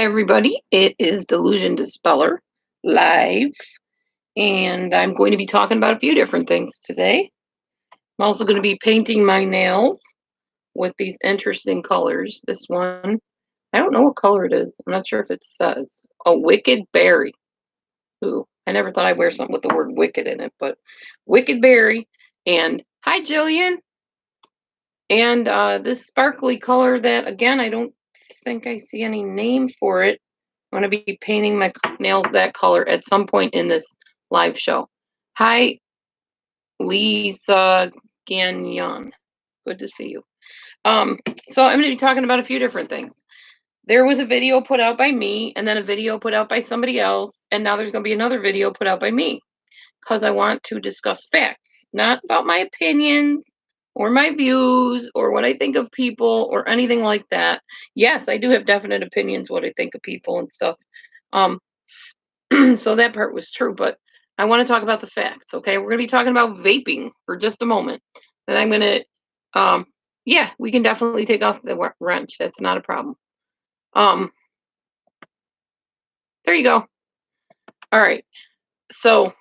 Hi, everybody. It is Delusion Dispeller live, and I'm going to be talking about a few different things today. I'm also going to be painting my nails with these interesting colors. This one, I don't know what color it is. I'm not sure if it says. Oh, Wicked Berry. Ooh, I never thought I'd wear something with the word wicked in it, but Wicked Berry. And hi, Jillian. And this sparkly color that, again, I don't think I see any name for it. I'm going to be painting my nails that color at some point in this live show. Hi, Lisa Gagnon. Good to see you. So I'm going to be talking about a few different things. There was a video put out by me, and then a video put out by somebody else, and now there's going to be another video put out by me because I want to discuss facts, not about my opinions or my views or what I think of people or anything like that. Yes, I do have definite opinions what I think of people and stuff. Um, so that part was true, but I want to talk about the facts. Okay, we're going to be talking about vaping for just a moment, and I'm going to, yeah, we can definitely take off the wrench. That's not a problem. Um, there you go. All right. So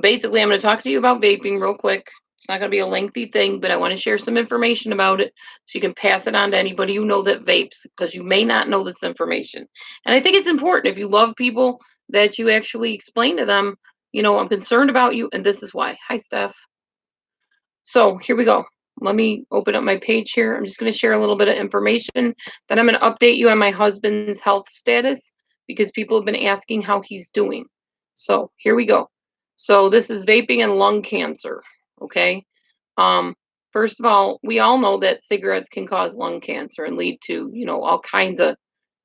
basically, I'm going to talk to you about vaping real quick. It's not going to be a lengthy thing, but I want to share some information about it so you can pass it on to anybody you know that vapes, because you may not know this information. And I think it's important if you love people that you actually explain to them, I'm concerned about you and this is why. Hi, Steph. So here we go. Let me open up my page here. I'm just going to share a little bit of information. Then I'm going to update you on my husband's health status because people have been asking how he's doing. So here we go. So this is vaping and lung cancer. Okay. Um, First of all, we all know that cigarettes can cause lung cancer and lead to, all kinds of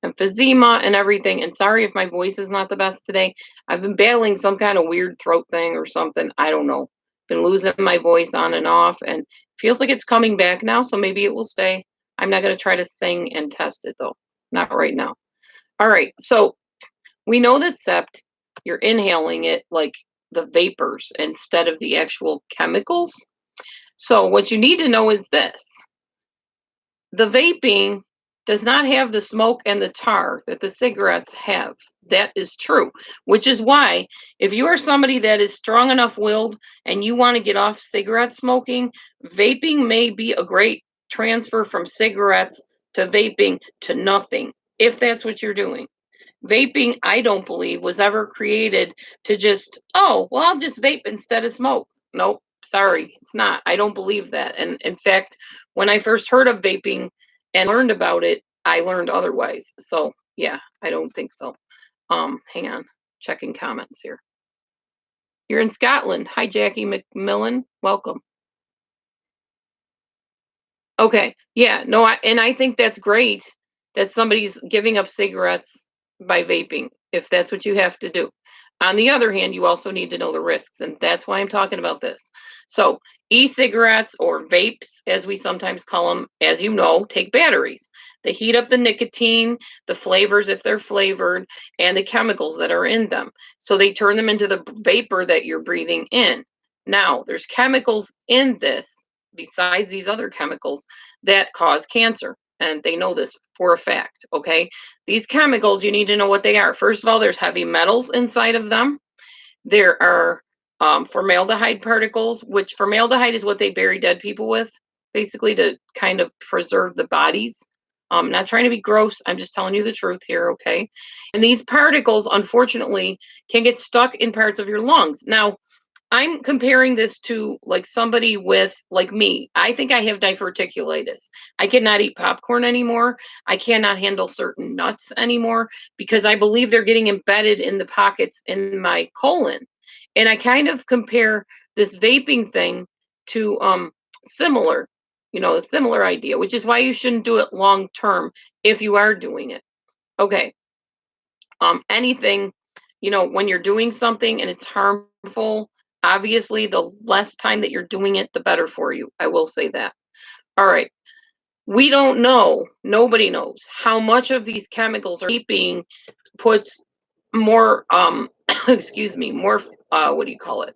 emphysema and everything. And sorry if my voice is not the best today. I've been battling some kind of weird throat thing or something. I don't know. Been losing my voice on and off, and feels like it's coming back now. So maybe it will stay. I'm not going to try to sing and test it though. Not right now. All right. So we know that sept, you're inhaling it like the vapors instead of the actual chemicals. So what you need to know is this. The vaping does not have the smoke and the tar that the cigarettes have. That is true, which is why if you are somebody that is strong enough willed and you want to get off cigarette smoking, vaping may be a great transfer from cigarettes to vaping to nothing, if that's what you're doing. Vaping, I don't believe, was ever created to just, oh, well, I'll just vape instead of smoke. Nope, sorry, it's not. I don't believe that. And in fact, when I first heard of vaping and learned about it, I learned otherwise. So yeah, I don't think so. Hang on, checking comments here. You're in Scotland. Hi, Jackie McMillan. Welcome. Okay. Yeah, no, I think that's great that somebody's giving up cigarettes by vaping, if that's what you have to do. On the other hand, you also need to know the risks, and that's why I'm talking about this. So, e-cigarettes or vapes, as we sometimes call them, as you know, take batteries. They heat up the nicotine, the flavors if they're flavored, and the chemicals that are in them. So they turn them into the vapor that you're breathing in. Now, there's chemicals in this besides these other chemicals that cause cancer. And they know this for a fact. Okay. These chemicals, you need to know what they are. First of all, there's heavy metals inside of them. There are formaldehyde particles, which formaldehyde is what they bury dead people with, basically to kind of preserve the bodies. I'm not trying to be gross. I'm just telling you the truth here. Okay. And these particles, unfortunately, can get stuck in parts of your lungs. Now, I'm comparing this to like somebody with like me. I think I have diverticulitis. I cannot eat popcorn anymore. I cannot handle certain nuts anymore because I believe they're getting embedded in the pockets in my colon. And I kind of compare this vaping thing to similar, a similar idea, which is why you shouldn't do it long term if you are doing it. Okay. Anything, when you're doing something and it's harmful, obviously the less time that you're doing it, the better for you. I will say that. All right. We don't know, nobody knows how much of these chemicals are being puts more excuse me, more what do you call it?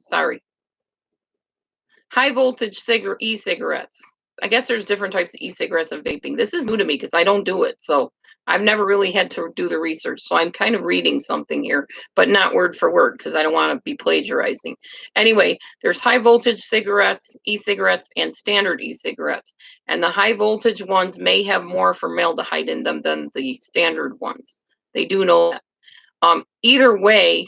Sorry. High voltage e-cigarettes. I guess there's different types of e-cigarettes and vaping. This is new to me because I don't do it. So I've never really had to do the research. So I'm kind of reading something here, but not word for word because I don't want to be plagiarizing. Anyway, there's high voltage cigarettes, e-cigarettes, and standard e-cigarettes. And the high voltage ones may have more formaldehyde in them than the standard ones. They do know that. Either way,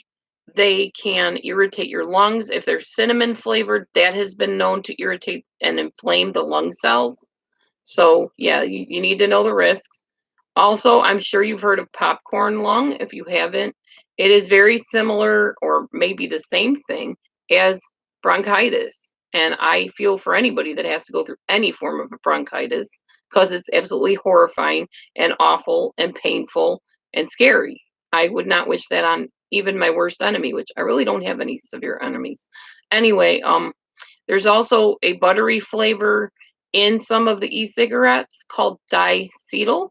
they can irritate your lungs. If they're cinnamon flavored, that has been known to irritate and inflame the lung cells. So, yeah, you need to know the risks. Also, I'm sure you've heard of popcorn lung. If you haven't, it is very similar or maybe the same thing as bronchitis. And I feel for anybody that has to go through any form of a bronchitis because it's absolutely horrifying and awful and painful and scary. I would not wish that on even my worst enemy, which I really don't have any severe enemies. Anyway, there's also a buttery flavor in some of the e-cigarettes called diacetyl,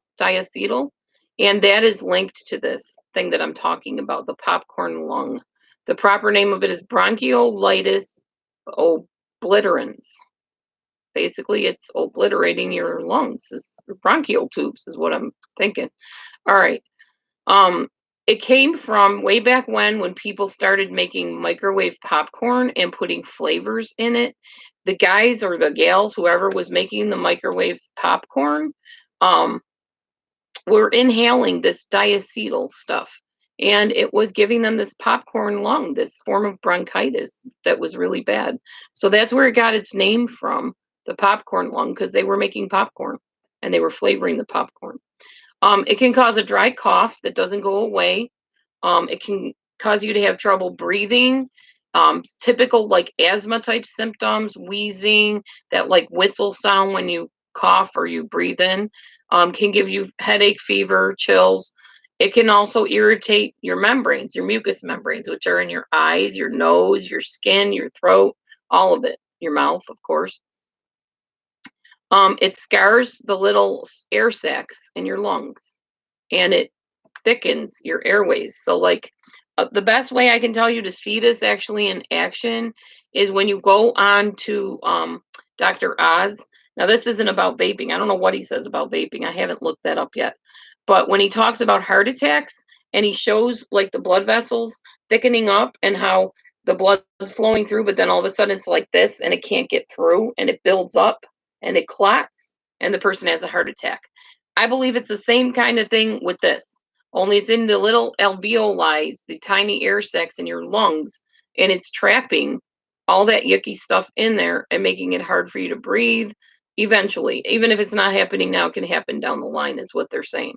and that is linked to this thing that I'm talking about, the popcorn lung. The proper name of it is bronchiolitis obliterans. Basically, it's obliterating your lungs. It's bronchial tubes is what I'm thinking. All right. Um, it came from way back when people started making microwave popcorn and putting flavors in it. The guys or the gals, whoever was making the microwave popcorn, um, were inhaling this diacetyl stuff. And it was giving them this popcorn lung, this form of bronchitis that was really bad. So that's where it got its name from, the popcorn lung, because they were making popcorn and they were flavoring the popcorn. It can cause a dry cough that doesn't go away. It can cause you to have trouble breathing. Typical like asthma type symptoms, wheezing, that like whistle sound when you cough or you breathe in, can give you headache, fever, chills. It can also irritate your membranes, your mucous membranes, which are in your eyes, your nose, your skin, your throat, all of it, your mouth, of course. It scars the little air sacs in your lungs and it thickens your airways. So, like, the best way I can tell you to see this actually in action is when you go on to Dr. Oz. Now, this isn't about vaping. I don't know what he says about vaping. I haven't looked that up yet. But when he talks about heart attacks and he shows like the blood vessels thickening up and how the blood is flowing through, but then all of a sudden it's like this and it can't get through and it builds up and it clots and the person has a heart attack. I believe it's the same kind of thing with this, only it's in the little alveoli, the tiny air sacs in your lungs, and it's trapping all that yucky stuff in there and making it hard for you to breathe eventually. Even if it's not happening now, it can happen down the line, is what they're saying.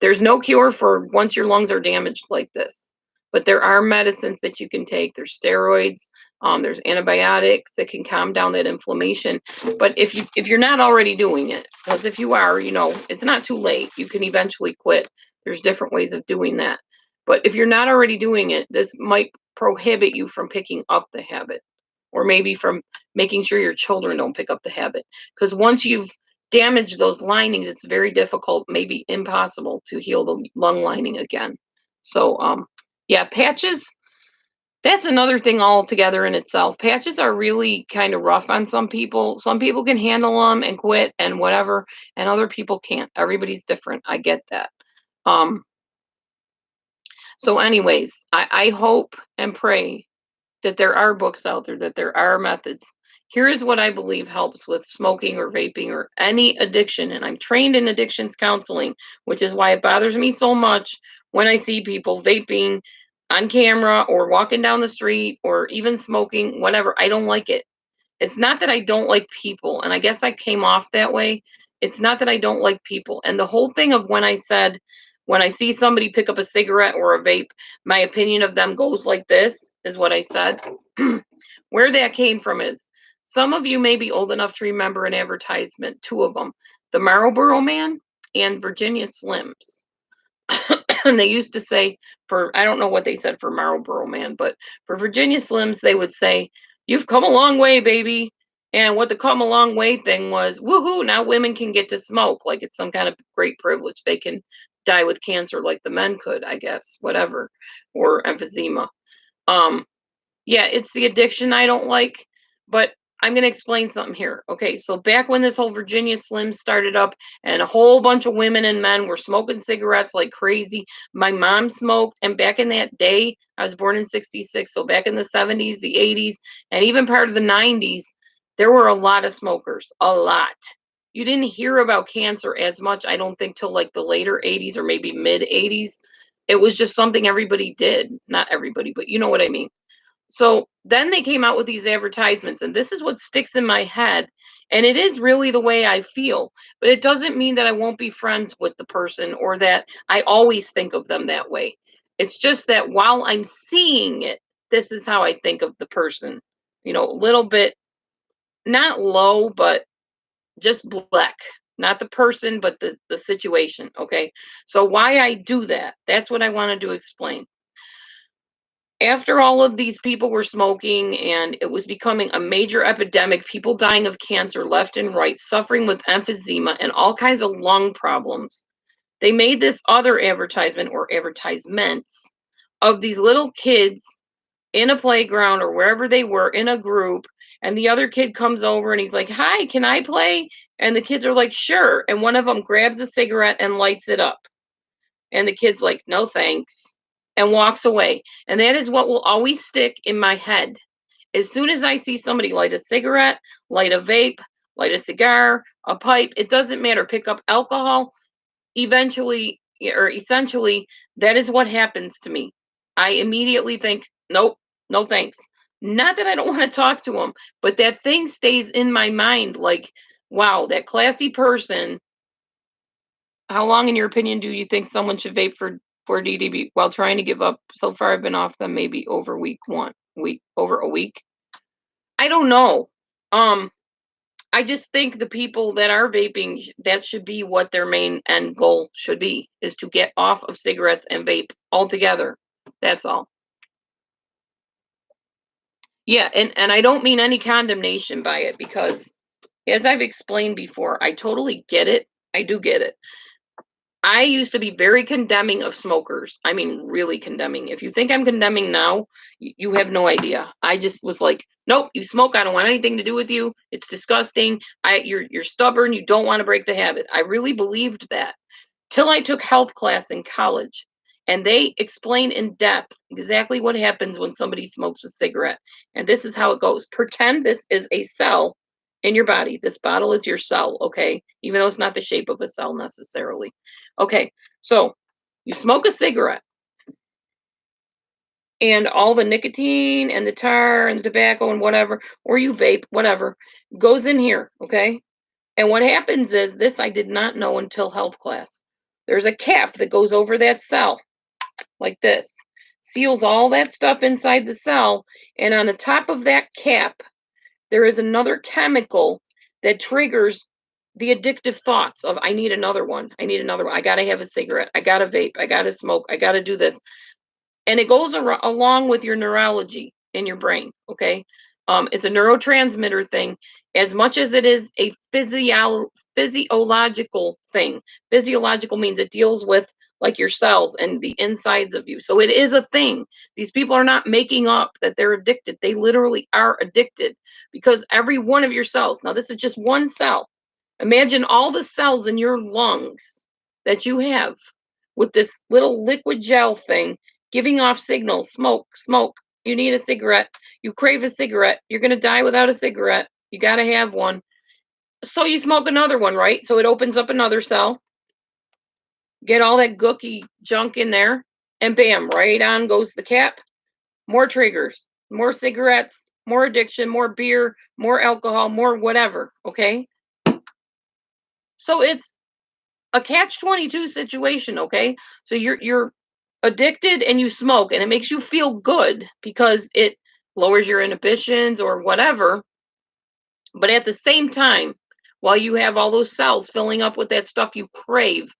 There's no cure for once your lungs are damaged like this, but there are medicines that you can take. There's steroids, there's antibiotics that can calm down that inflammation. But if you're not already doing it, because if you are, it's not too late. You can eventually quit. There's different ways of doing that. But if you're not already doing it, this might prohibit you from picking up the habit, or maybe from making sure your children don't pick up the habit. Because once you've damaged those linings, it's very difficult, maybe impossible, to heal the lung lining again. So, yeah, patches, that's another thing altogether in itself. Patches are really kind of rough on some people. Some people can handle them and quit and whatever, and other people can't. Everybody's different. I get that. Um, so, anyways, I hope and pray that there are books out there, that there are methods. Here is what I believe helps with smoking or vaping or any addiction. And I'm trained in addictions counseling, which is why it bothers me so much when I see people vaping on camera or walking down the street or even smoking, whatever. I don't like it. It's not that I don't like people. And I guess I came off that way. It's not that I don't like people. And the whole thing of when I said, when I see somebody pick up a cigarette or a vape, my opinion of them goes like this, is what I said. Where that came from is some of you may be old enough to remember an advertisement, two of them, the Marlboro Man and Virginia Slims. And they used to say, for, I don't know what they said for Marlboro Man, but for Virginia Slims, they would say, "You've come a long way, baby." And what the come a long way thing was, woohoo, now women can get to smoke. Like it's some kind of great privilege. They can die with cancer like the men could, I guess, whatever, or emphysema. Um, yeah, it's the addiction I don't like, but I'm going to explain something here. Okay, so back when this whole Virginia Slim started up and a whole bunch of women and men were smoking cigarettes like crazy, my mom smoked. And back in that day, I was born in 66. So back in the 70s, the 80s, and even part of the 90s, there were a lot of smokers, a lot. You didn't hear about cancer as much, I don't think, till like the later 80s or maybe mid 80s. It was just something everybody did. Not everybody, but you know what I mean. So then they came out with these advertisements, and this is what sticks in my head. And it is really the way I feel, but it doesn't mean that I won't be friends with the person or that I always think of them that way. It's just that while I'm seeing it, this is how I think of the person, a little bit not low, but just black. Not the person, but the situation. Okay. So why I do that, that's what I wanted to explain. After all of these people were smoking and it was becoming a major epidemic, people dying of cancer left and right, suffering with emphysema and all kinds of lung problems, they made this other advertisement or advertisements of these little kids in a playground or wherever they were in a group. And the other kid comes over and he's like, "Hi, can I play?" And the kids are like, "Sure." And one of them grabs a cigarette and lights it up. And the kid's like, "No, thanks," and walks away. And that is what will always stick in my head. As soon as I see somebody light a cigarette, light a vape, light a cigar, a pipe, it doesn't matter, pick up alcohol, eventually or essentially, that is what happens to me. I immediately think, nope, no thanks. Not that I don't want to talk to them, but that thing stays in my mind like, wow, that classy person. How long, in your opinion, do you think someone should vape for DDB while trying to give up? So far, I've been off them maybe over over a week. I don't know. Um, I just think the people that are vaping, that should be what their main end goal should be, is to get off of cigarettes and vape altogether. That's all. Yeah, and I don't mean any condemnation by it because, as I've explained before, I totally get it. I do get it. I used to be very condemning of smokers. I mean, really condemning. If you think I'm condemning now, you have no idea. I just was like, nope, you smoke. I don't want anything to do with you. It's disgusting. You're stubborn. You don't want to break the habit. I really believed that till I took health class in college, and they explain in depth exactly what happens when somebody smokes a cigarette. And this is how it goes. Pretend this is a cell in your body. This bottle is your cell, okay? Even though it's not the shape of a cell necessarily. Okay, so you smoke a cigarette, and all the nicotine and the tar and the tobacco and whatever, or you vape, whatever, goes in here, okay? And what happens is this I did not know until health class. There's a cap that goes over that cell like this, seals all that stuff inside the cell. And on the top of that cap, there is another chemical that triggers the addictive thoughts of, I need another one. I need another one. I got to have a cigarette. I got to vape. I got to smoke. I got to do this. And it goes along with your neurology in your brain. Okay. It's a neurotransmitter thing as much as it is a physiological thing. Physiological means it deals with like your cells and the insides of you. So it is a thing. These people are not making up that they're addicted. They literally are addicted because every one of your cells, now this is just one cell. Imagine all the cells in your lungs that you have with this little liquid gel thing giving off signals, smoke, smoke. You need a cigarette. You crave a cigarette. You're going to die without a cigarette. You got to have one. So you smoke another one, right? So it opens up another cell. Get all that gooky junk in there. And bam, right on goes the cap. More triggers, more cigarettes, more addiction, more beer, more alcohol, more whatever. Okay. So it's a catch-22 situation. Okay. So you're addicted and you smoke and it makes you feel good because it lowers your inhibitions or whatever. But at the same time, while you have all those cells filling up with that stuff you crave,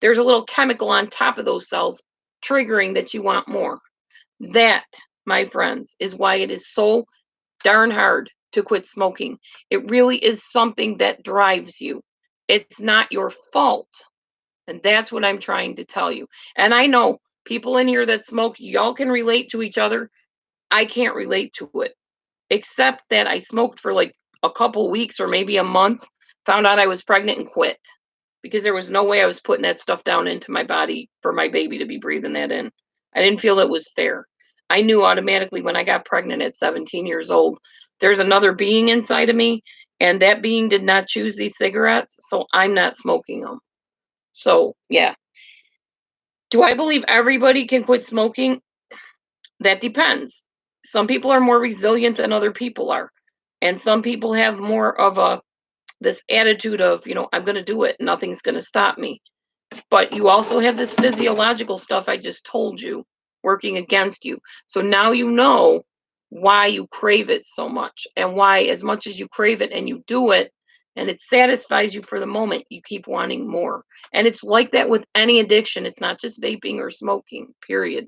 there's a little chemical on top of those cells triggering that you want more. That, my friends, is why it is so darn hard to quit smoking. It really is something that drives you. It's not your fault. And that's what I'm trying to tell you. And I know people in here that smoke, y'all can relate to each other. I can't relate to it, except that I smoked for like a couple weeks or maybe a month, found out I was pregnant and quit because there was no way I was putting that stuff down into my body for my baby to be breathing that in. I didn't feel it was fair. I knew automatically when I got pregnant at 17 years old, there's another being inside of me, and that being did not choose these cigarettes, so I'm not smoking them. So, yeah. Do I believe everybody can quit smoking? That depends. Some people are more resilient than other people are. And some people have more of a this attitude of, I'm going to do it. Nothing's going to stop me. But you also have this physiological stuff I just told you working against you. So now you know why you crave it so much and why, as much as you crave it and you do it and it satisfies you for the moment, you keep wanting more. And it's like that with any addiction. It's not just vaping or smoking, period.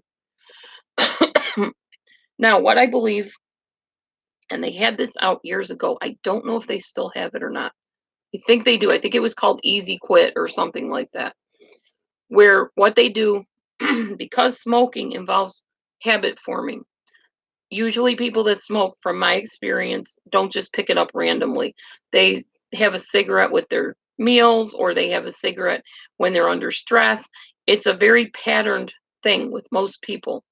Now, what I believe, and they had this out years ago, I don't know if they still have it or not. I think they do. I think it was called Easy Quit or something like that, where what they do, because smoking involves habit forming, usually people that smoke, from my experience, don't just pick it up randomly. They have a cigarette with their meals or they have a cigarette when they're under stress. It's a very patterned thing with most people.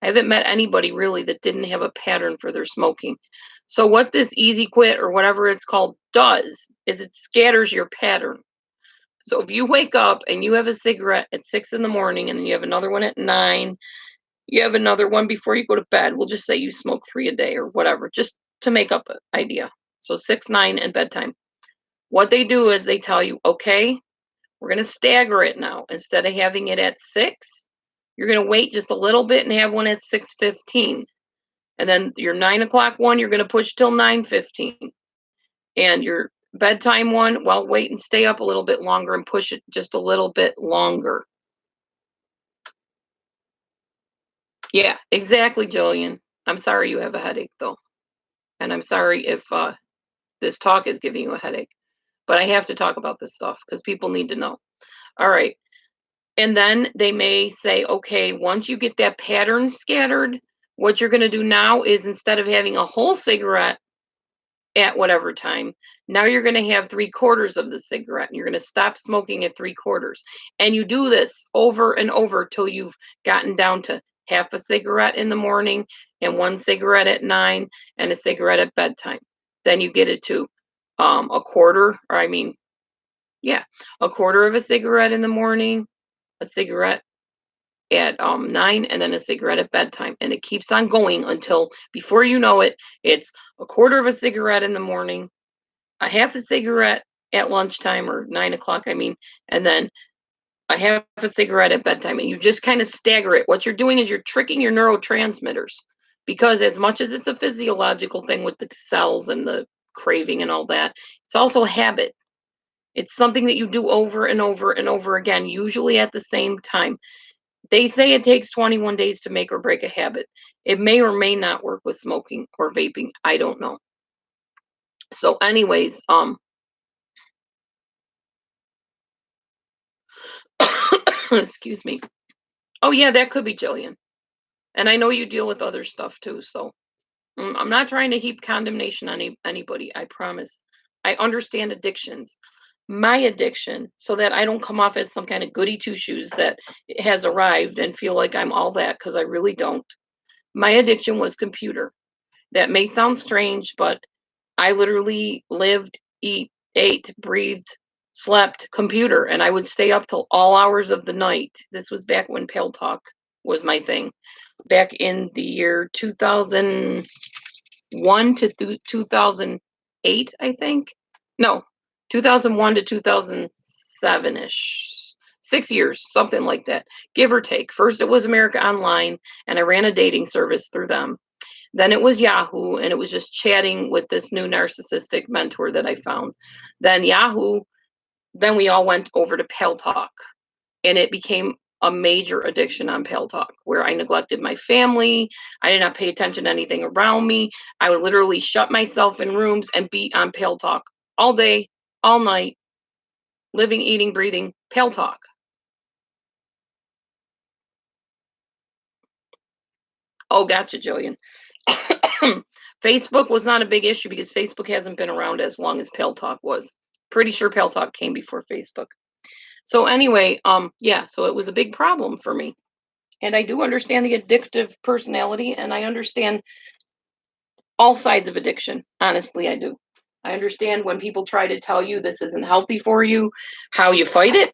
I haven't met anybody really that didn't have a pattern for their smoking. So what this Easy Quit or whatever it's called does is it scatters your pattern. So if you wake up and you have a cigarette at 6 in the morning and then you have another one at 9, you have another one before you go to bed. We'll just say you smoke 3 a day or whatever, just to make up an idea. So 6, 9, and bedtime. What they do is they tell you, okay, we're going to stagger it now. Instead of having it at 6, you're going to wait just a little bit and have one at 6:15. And then your 9 o'clock one, you're going to push till 9:15. And your bedtime one, well, wait and stay up a little bit longer and push it just a little bit longer. Yeah, exactly, Jillian. I'm sorry you have a headache, though. And I'm sorry if this talk is giving you a headache. But I have to talk about this stuff because people need to know. All right. And then they may say, okay, once you get that pattern scattered, what you're going to do now is instead of having a whole cigarette at whatever time, now you're going to have 3/4 of the cigarette and you're going to stop smoking at 3/4. And you do this over and over till you've gotten down to half a cigarette in the morning and one cigarette at 9 and a cigarette at bedtime. Then you get it to a quarter, or I mean, yeah, a quarter of a cigarette in the morning, a cigarette at 9, and then a cigarette at bedtime. And it keeps on going until before you know it, it's a quarter of a cigarette in the morning, a half a cigarette at lunchtime or 9 o'clock, I mean, and then a half a cigarette at bedtime. And you just kind of stagger it. What you're doing is you're tricking your neurotransmitters because, as much as it's a physiological thing with the cells and the craving and all that, it's also habit. It's something that you do over and over and over again, usually at the same time. They say it takes 21 days to make or break a habit. It may or may not work with smoking or vaping. I don't know. So, anyways, excuse me. Oh yeah, that could be Jillian. And I know you deal with other stuff too. So I'm not trying to heap condemnation on anybody. I promise. I understand addictions. My addiction, so that I don't come off as some kind of goody two shoes that has arrived and feel like I'm all that, because I really don't. My addiction was computer. That may sound strange, but I literally lived, ate, breathed, slept computer, and I would stay up till all hours of the night. This was back when Pale Talk was my thing, back in the year 2001 to 2008, I think. No, 2001 to 2007 ish. 6 years, something like that, give or take. First, it was America Online, and I ran a dating service through them. Then it was Yahoo, and it was just chatting with this new narcissistic mentor that I found. Then Yahoo, then we all went over to Pale Talk, and it became a major addiction on Pale Talk, where I neglected my family. I did not pay attention to anything around me. I would literally shut myself in rooms and be on Pale Talk all day, all night, living, eating, breathing Pale Talk. Oh, gotcha, Jillian. Facebook was not a big issue because Facebook hasn't been around as long as Pale Talk was. Pretty sure Pale Talk came before Facebook. So anyway, yeah, so it was a big problem for me. And I do understand the addictive personality, and I understand all sides of addiction. Honestly, I do. I understand when people try to tell you this isn't healthy for you, how you fight it,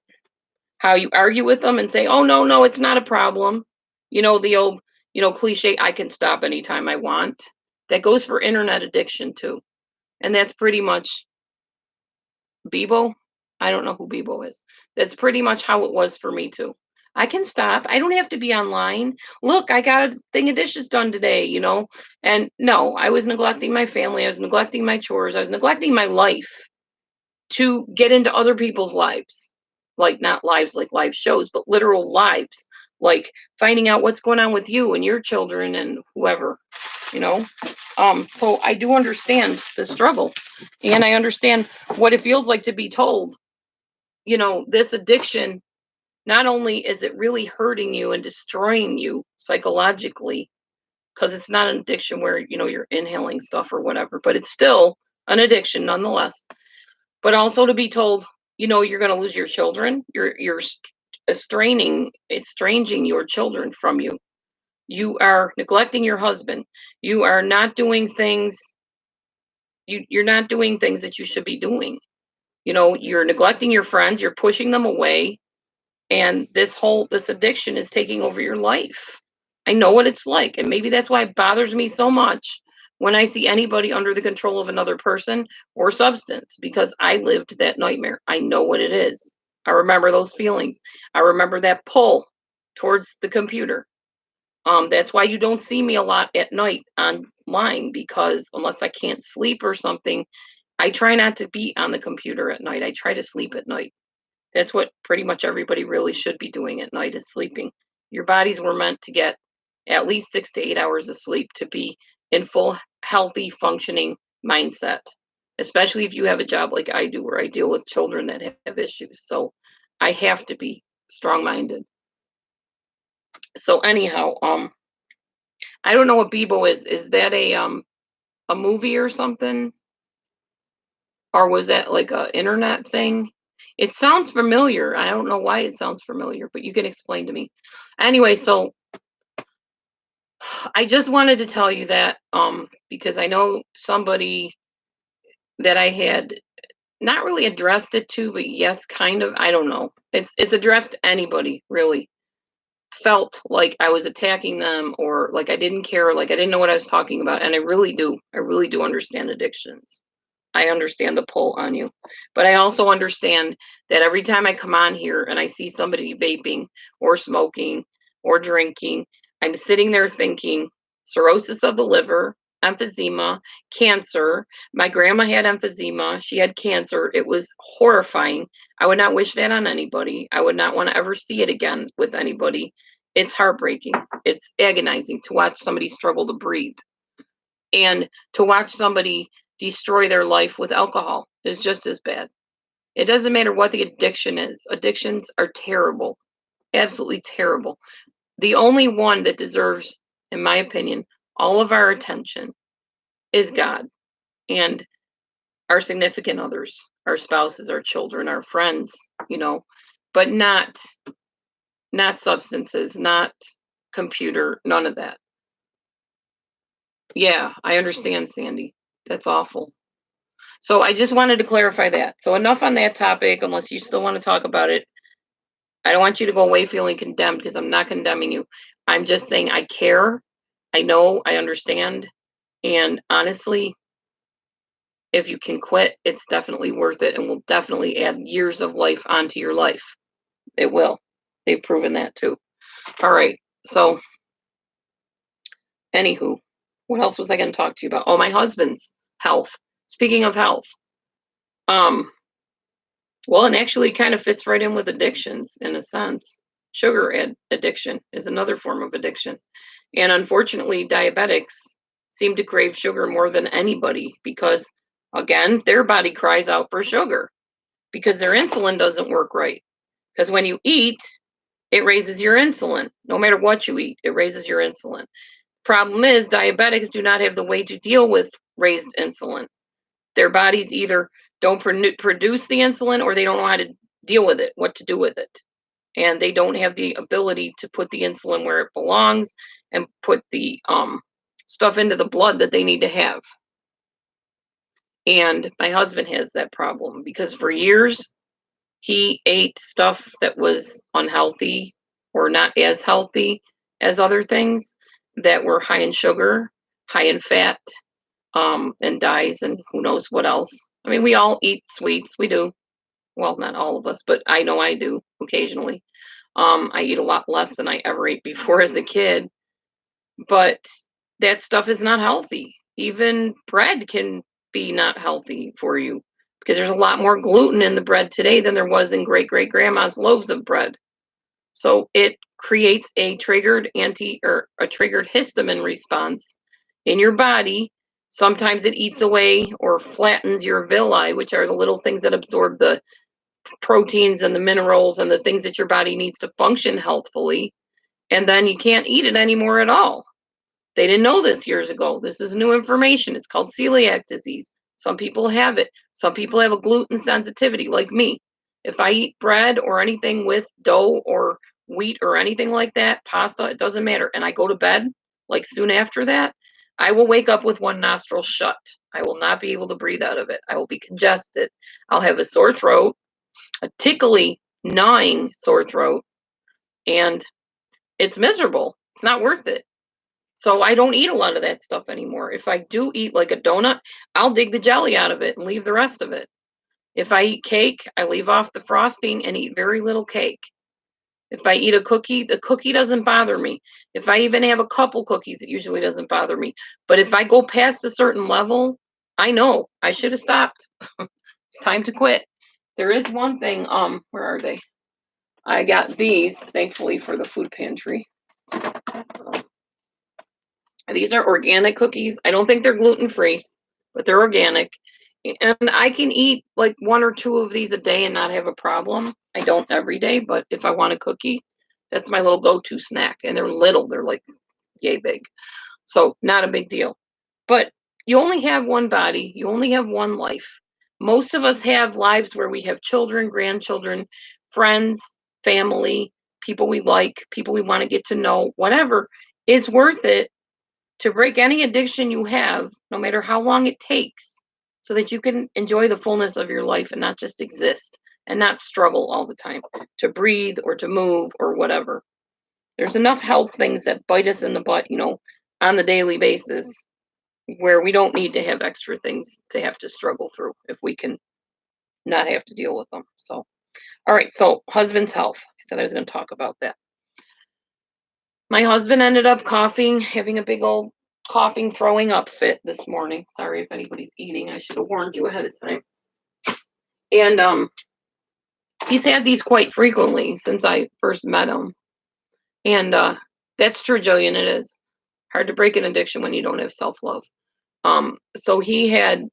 how you argue with them and say, "Oh no, no, it's not a problem." The old, cliche, "I can stop anytime I want." That goes for internet addiction too. And that's pretty much Bebo. I don't know who Bebo is. That's pretty much how it was for me too. I can stop. I don't have to be online. Look, I got a thing of dishes done today. And no, I was neglecting my family. I was neglecting my chores. I was neglecting my life to get into other people's lives. Like, not lives like live shows, but literal lives. Like finding out what's going on with you and your children and whoever, you know. So I do understand the struggle, and I understand what it feels like to be told, this addiction, not only is it really hurting you and destroying you psychologically, because it's not an addiction where, you're inhaling stuff or whatever, but it's still an addiction nonetheless. But also to be told, you're going to lose your children, you're estranging your children from you. You are neglecting your husband. You are not doing things. You're not doing things that you should be doing. You're neglecting your friends. You're pushing them away, and this addiction is taking over your life. I know what it's like, and maybe that's why it bothers me so much when I see anybody under the control of another person or substance, because I lived that nightmare. I know what it is. I remember those feelings. I remember that pull towards the computer. That's why you don't see me a lot at night online, because unless I can't sleep or something, I try not to be on the computer at night. I try to sleep at night. That's what pretty much everybody really should be doing at night, is sleeping. Your bodies were meant to get at least 6 to 8 hours of sleep to be in full, healthy, functioning mindset, especially if you have a job like I do, where I deal with children that have issues. So I have to be strong minded. So anyhow, I don't know what Bebo is. Is that a movie or something? Or was that like a internet thing? It sounds familiar. I don't know why it sounds familiar, but you can explain to me. Anyway, so I just wanted to tell you that because I know somebody that I had not really addressed it to, but yes, kind of. I don't know. It's addressed to anybody, really. Felt like I was attacking them, or like I didn't care, like I didn't know what I was talking about. And I really do. I really do understand addictions. I understand the pull on you. But I also understand that every time I come on here and I see somebody vaping or smoking or drinking, I'm sitting there thinking cirrhosis of the liver, emphysema, cancer. My grandma had emphysema. She had cancer. It was horrifying. I would not wish that on anybody. I would not want to ever see it again with anybody. It's heartbreaking. It's agonizing to watch somebody struggle to breathe, and to watch somebody destroy their life with alcohol is just as bad. It doesn't matter what the addiction is. Addictions are terrible, absolutely terrible. The only one that deserves, in my opinion, all of our attention is God, and our significant others, our spouses, our children, our friends, you know, but not substances, not computer, none of that. Yeah, I understand, Sandy. That's awful. So I just wanted to clarify that. So enough on that topic, unless you still want to talk about it. I don't want you to go away feeling condemned, because I'm not condemning you. I'm just saying I care. I know, I understand. And honestly, if you can quit, it's definitely worth it, and will definitely add years of life onto your life. It will. They've proven that too. All right. So, anywho, what else was I going to talk to you about? Oh, my husband's health. Speaking of health, um, well, and actually kind of fits right in with addictions in a sense. Addiction is another form of addiction. And unfortunately, diabetics seem to crave sugar more than anybody because, again, their body cries out for sugar because their insulin doesn't work right. Because when you eat, it raises your insulin. No matter what you eat, it raises your insulin. Problem is, diabetics do not have the way to deal with raised insulin. Their bodies either don't produce the insulin or they don't know how to deal with it, what to do with it. And they don't have the ability to put the insulin where it belongs and put the stuff into the blood that they need to have. And my husband has that problem because for years he ate stuff that was unhealthy or not as healthy as other things that were high in sugar, high in fat, and dyes, and who knows what else. I mean, we all eat sweets. We do. Well, not all of us, but I know I do occasionally. I eat a lot less than I ever ate before as a kid, but that stuff is not healthy. Even bread can be not healthy for you because there's a lot more gluten in the bread today than there was in great great grandma's loaves of bread. So it creates a triggered anti or a triggered histamine response in your body. Sometimes it eats away or flattens your villi, which are the little things that absorb the proteins and the minerals and the things that your body needs to function healthfully. And then you can't eat it anymore at all. They didn't know this years ago. This is new information. It's called celiac disease. Some people have it. Some people have a gluten sensitivity, like me. If I eat bread or anything with dough or wheat or anything like that, pasta, it doesn't matter. And I go to bed, like soon after that, I will wake up with one nostril shut. I will not be able to breathe out of it. I will be congested. I'll have a sore throat, a tickly, gnawing sore throat, and it's miserable. It's not worth it. So I don't eat a lot of that stuff anymore. If I do eat like a donut, I'll dig the jelly out of it and leave the rest of it. If I eat cake, I leave off the frosting and eat very little cake. If I eat a cookie, the cookie doesn't bother me. If I even have a couple cookies, it usually doesn't bother me. But if I go past a certain level, I know I should have stopped. It's time to quit. There is one thing, where are they? I got these, thankfully, for the food pantry. These are organic cookies. I don't think they're gluten free, but they're organic. And I can eat like one or two of these a day and not have a problem. I don't every day, but if I want a cookie, that's my little go to snack. And they're little, they're like yay big. So, not a big deal. But you only have one body, you only have one life. Most of us have lives where we have children, grandchildren, friends, family, people we like, people we want to get to know, whatever. It's worth it to break any addiction you have, no matter how long it takes, so that you can enjoy the fullness of your life and not just exist and not struggle all the time to breathe or to move or whatever. There's enough health things that bite us in the butt, on the daily basis where we don't need to have extra things to have to struggle through if we can not have to deal with them. So, all right. So, husband's health. I said I was going to talk about that. My husband ended up coughing, having a big old coughing, throwing up fit this morning. Sorry if anybody's eating. I should have warned you ahead of time. And he's had these quite frequently since I first met him. And that's true, Jillian. It is hard to break an addiction when you don't have self love. So he had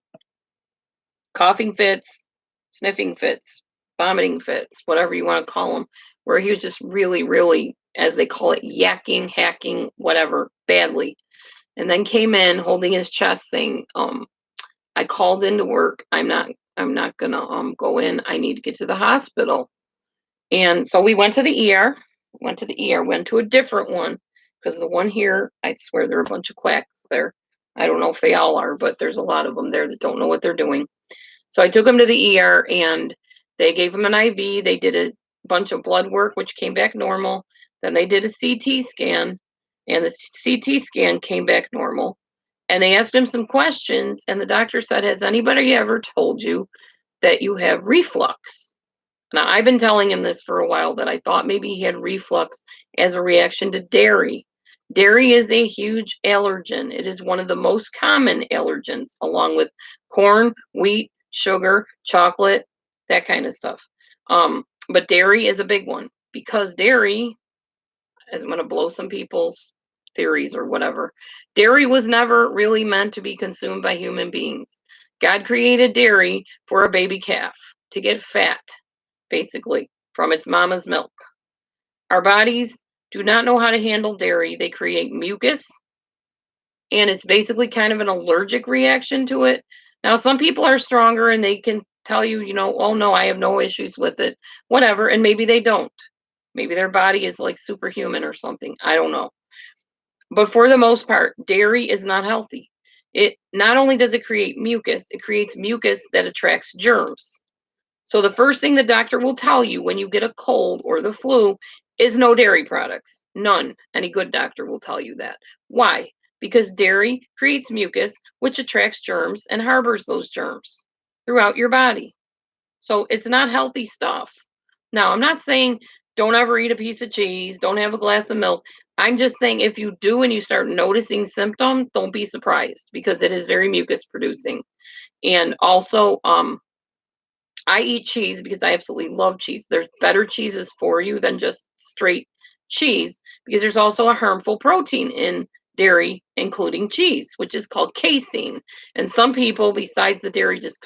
coughing fits, sniffing fits, vomiting fits, whatever you want to call them, where he was just really, really, as they call it, yakking, hacking, whatever, badly. And then came in holding his chest saying, I called into work. I'm not gonna go in. I need to get to the hospital. And so we went to the ER, went to a different one because the one here, I swear there are a bunch of quacks there. I don't know if they all are, but there's a lot of them there that don't know what they're doing. So I took him to the ER and they gave him an IV. They did a bunch of blood work, which came back normal. Then they did a CT scan, and the CT scan came back normal. And they asked him some questions, and the doctor said, has anybody ever told you that you have reflux? Now, I've been telling him this for a while, that I thought maybe he had reflux as a reaction to dairy. Dairy is a huge allergen. It is one of the most common allergens, along with corn, wheat, sugar, chocolate, that kind of stuff. But dairy is a big one because dairy, as I'm going to blow some people's theories or whatever, dairy was never really meant to be consumed by human beings. God created dairy for a baby calf to get fat, basically, from its mama's milk. Our bodies do not know how to handle dairy. They create mucus and it's basically kind of an allergic reaction to it. Now, some people are stronger and they can tell you, oh no, I have no issues with it, whatever, and maybe they don't. Maybe their body is like superhuman or something. I don't know. But for the most part, dairy is not healthy. It not only does it create mucus, it creates mucus that attracts germs. So the first thing the doctor will tell you when you get a cold or the flu is no dairy products. None. Any good doctor will tell you that. Why? Because dairy creates mucus, which attracts germs and harbors those germs throughout your body. So it's not healthy stuff. Now, I'm not saying don't ever eat a piece of cheese, don't have a glass of milk. I'm just saying if you do and you start noticing symptoms, don't be surprised because it is very mucus producing. And also, I eat cheese because I absolutely love cheese. There's better cheeses for you than just straight cheese because there's also a harmful protein in dairy, including cheese, which is called casein. And some people, besides the dairy just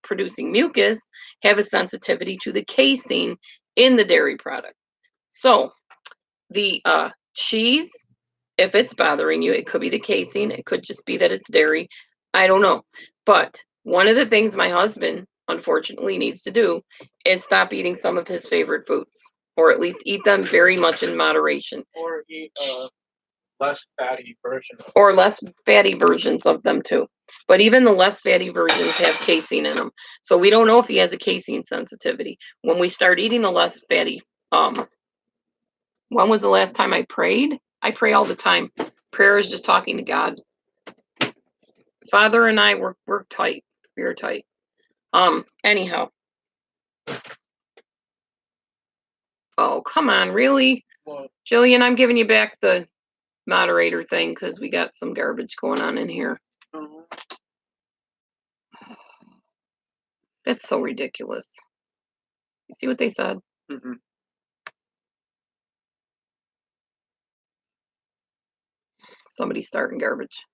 producing mucus, have a sensitivity to the casein in the dairy product. So the cheese, if it's bothering you, it could be the casein. It could just be that it's dairy. I don't know. But one of the things my husband unfortunately needs to do is stop eating some of his favorite foods, or at least eat them very much in moderation. Or eat less fatty version. Or less fatty versions of them too. But even the less fatty versions have casein in them. So we don't know if he has a casein sensitivity. When we start eating the less fatty, when was the last time I prayed? I pray all the time. Prayer is just talking to God. Father and I, we're tight. We're tight. Anyhow. Oh, come on, really? Well, Jillian, I'm giving you back the moderator thing because we got some garbage going on in here. That's so ridiculous. You see what they said? mm-hmm. Somebody's starting garbage.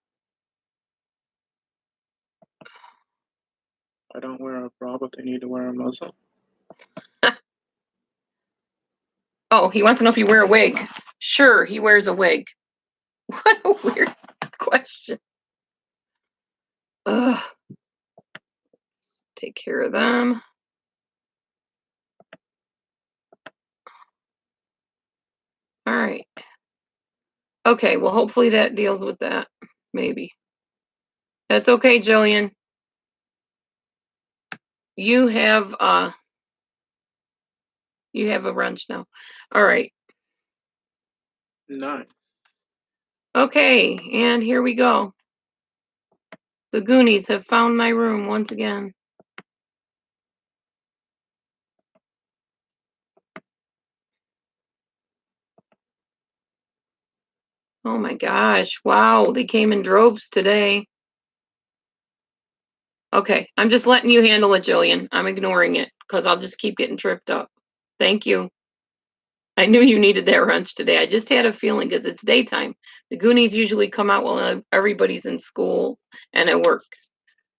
I don't wear a bra, but they need to wear a muzzle. Oh, he wants to know if you wear a wig. Sure, he wears a wig. What a weird question. Ugh. Let's take care of them. All right. Okay, well, hopefully that deals with that. Maybe. That's okay, Jillian. You have a wrench now. All right. Nice. Okay, and here we go. The Goonies have found my room once again. Oh my gosh. Wow, they came in droves today. Okay, I'm just letting you handle it, Jillian. I'm ignoring it because I'll just keep getting tripped up. Thank you. I knew you needed that wrench today. I just had a feeling because it's daytime. The Goonies usually come out while everybody's in school and at work.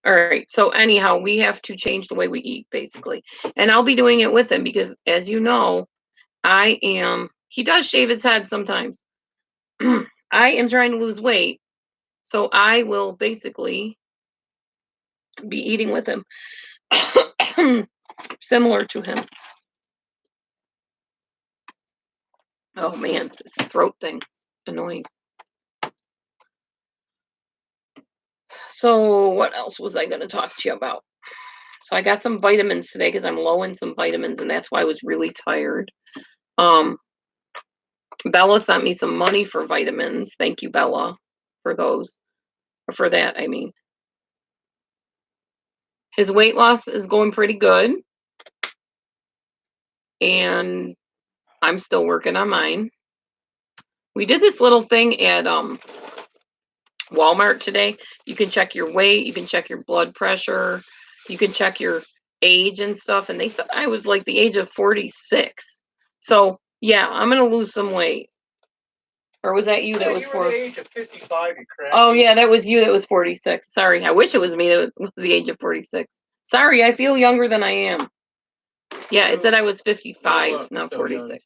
All right. So anyhow, we have to change the way we eat, basically. And I'll be doing it with him because, as you know, he does shave his head sometimes. I am trying to lose weight. So I will basically be eating with him. Similar to him. Oh man, this throat thing. Annoying. So what else was I going to talk to you about? So I got some vitamins today because I'm low in some vitamins and that's why I was really tired. Bella sent me some money for vitamins. Thank you, Bella, for those. Or for that, I mean. His weight loss is going pretty good. And I'm still working on mine. We did this little thing at Walmart today. You can check your weight, you can check your blood pressure, you can check your age and stuff. And they said I was like the age of 46. So yeah, I'm gonna lose some weight. Or was that you that was 40? The age of 55, correct? Oh yeah, that was you that was 46. Sorry, I wish it was me that was the age of 46. Sorry, I feel younger than I am. Yeah, it said I was 55, not 46.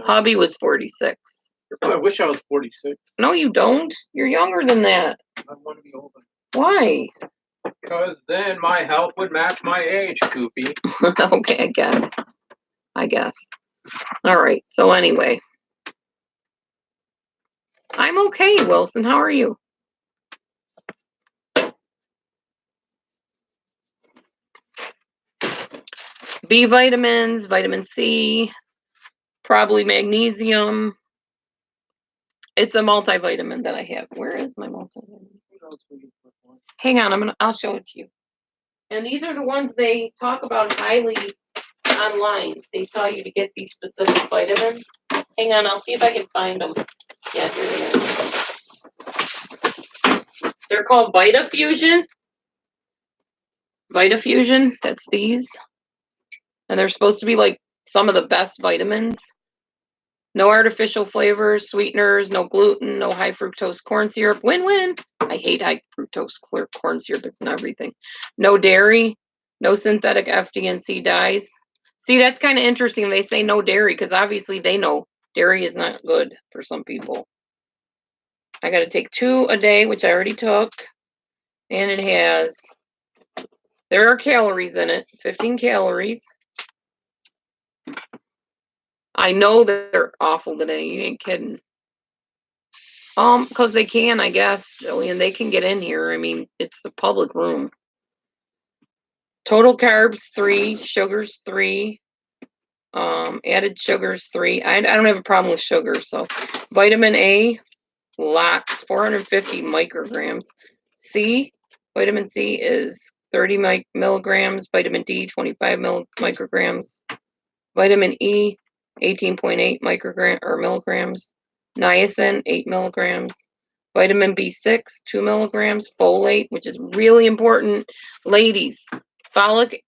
Hubby was 46. I wish I was 46. No, you don't. You're younger than that. I want to be older. Why? Because then my health would match my age, Goofy. Okay, I guess. All right. So anyway, I'm okay, Wilson. How are you? B vitamins, vitamin C, probably magnesium. It's a multivitamin that I have. Where is my multivitamin? Hang on, I'll show it to you. And these are the ones they talk about highly online. They tell you to get these specific vitamins. Hang on, I'll see if I can find them. Yeah, here they are. They're called VitaFusion. VitaFusion, that's these. And they're supposed to be like some of the best vitamins. No artificial flavors, sweeteners, no gluten, no high fructose corn syrup. Win-win. I hate high fructose corn syrup. It's in everything. No dairy, no synthetic FD&C dyes. See, that's kind of interesting. They say no dairy because obviously they know dairy is not good for some people. I got to take 2 a day, which I already took. And there are calories in it, 15 calories. I know that they're awful today. You ain't kidding. Because they can, I guess, Jillian. They can get in here. I mean, it's a public room. Total carbs 3, sugars 3, added sugars 3. I don't have a problem with sugar. So, vitamin A, lots, 450 micrograms. C, vitamin C is 30 milligrams. Vitamin D, 25 micrograms. Vitamin E, 18.8 milligrams. Niacin, 8 milligrams. Vitamin B6, 2 milligrams. Folate, which is really important. Ladies, folic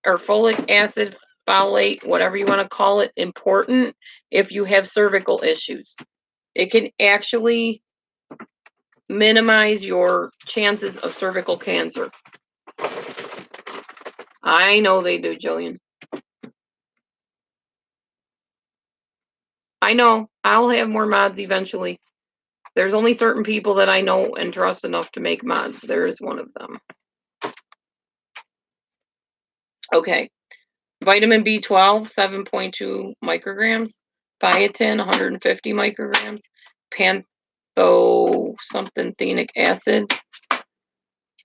acid, folate, whatever you want to call it, important if you have cervical issues. It can actually minimize your chances of cervical cancer. I know they do, Jillian. I know. I'll have more mods eventually. There's only certain people that I know and trust enough to make mods. There is one of them. Okay. Vitamin B12, 7.2 micrograms. Biotin, 150 micrograms. Panthothenic acid,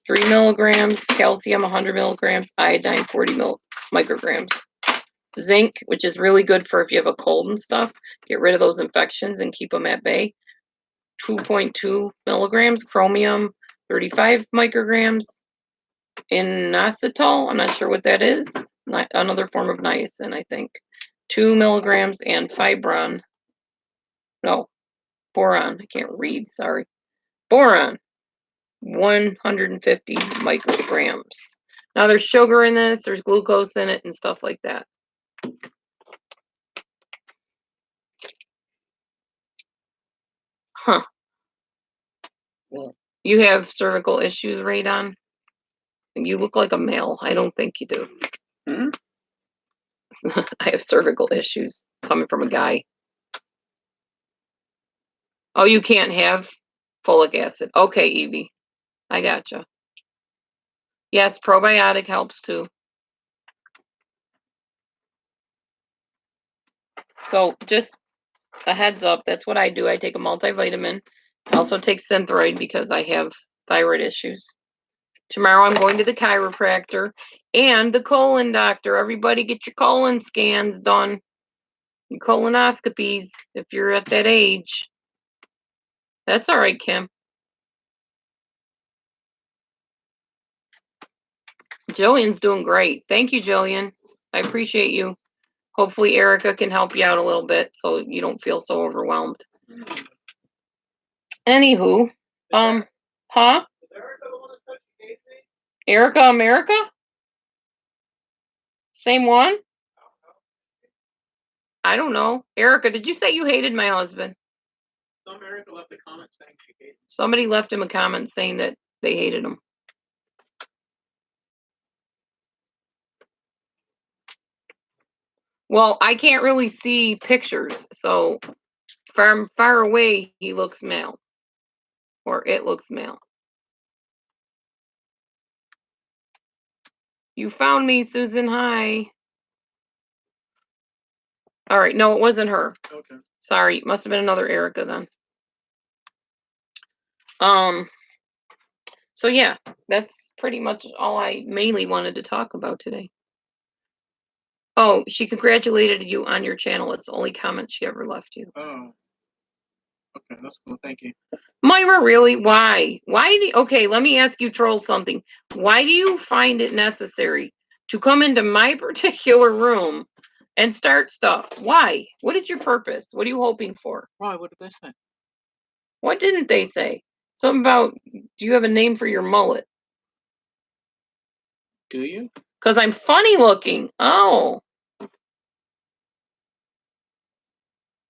3 milligrams. Calcium, 100 milligrams. Iodine, 40 micrograms. Zinc, which is really good for if you have a cold and stuff. Get rid of those infections and keep them at bay. 2.2 milligrams. Chromium, 35 micrograms. Inositol, I'm not sure what that is. Another form of niacin, I think. 2 milligrams. And boron. I can't read, sorry. Boron, 150 micrograms. Now there's sugar in this, there's glucose in it and stuff like that. Huh. You have cervical issues, Radon? You look like a male. I don't think you do. I have cervical issues coming from a guy. Oh, you can't have folic acid. Okay, Evie. I gotcha. Yes, probiotic helps too. So just a heads up, that's what I do. I take a multivitamin. I also take Synthroid because I have thyroid issues. Tomorrow I'm going to the chiropractor and the colon doctor. Everybody get your colon scans done. Your colonoscopies if you're at that age. That's all right, Kim. Jillian's doing great. Thank you, Jillian. I appreciate you. Hopefully Erica can help you out a little bit so you don't feel so overwhelmed. Anywho, huh? Erica America? Same one? I don't know. Erica, did you say you hated my husband? Erica left a comment saying she hated him. Somebody left him a comment saying that they hated him. Well, I can't really see pictures, so from far away, he looks male. Or it looks male. You found me, Susan. Hi. All right. No, it wasn't her. Okay. Sorry. Must have been another Erica then. So yeah, that's pretty much all I mainly wanted to talk about today. Oh, she congratulated you on your channel. It's the only comment she ever left you. Oh. Okay, that's cool. Thank you. Myra, really? Why? Okay, let me ask you trolls something. Why do you find it necessary to come into my particular room and start stuff? Why? What is your purpose? What are you hoping for? Why? What did they say? What didn't they say? Something about, do you have a name for your mullet? Do you? Because I'm funny looking. Oh.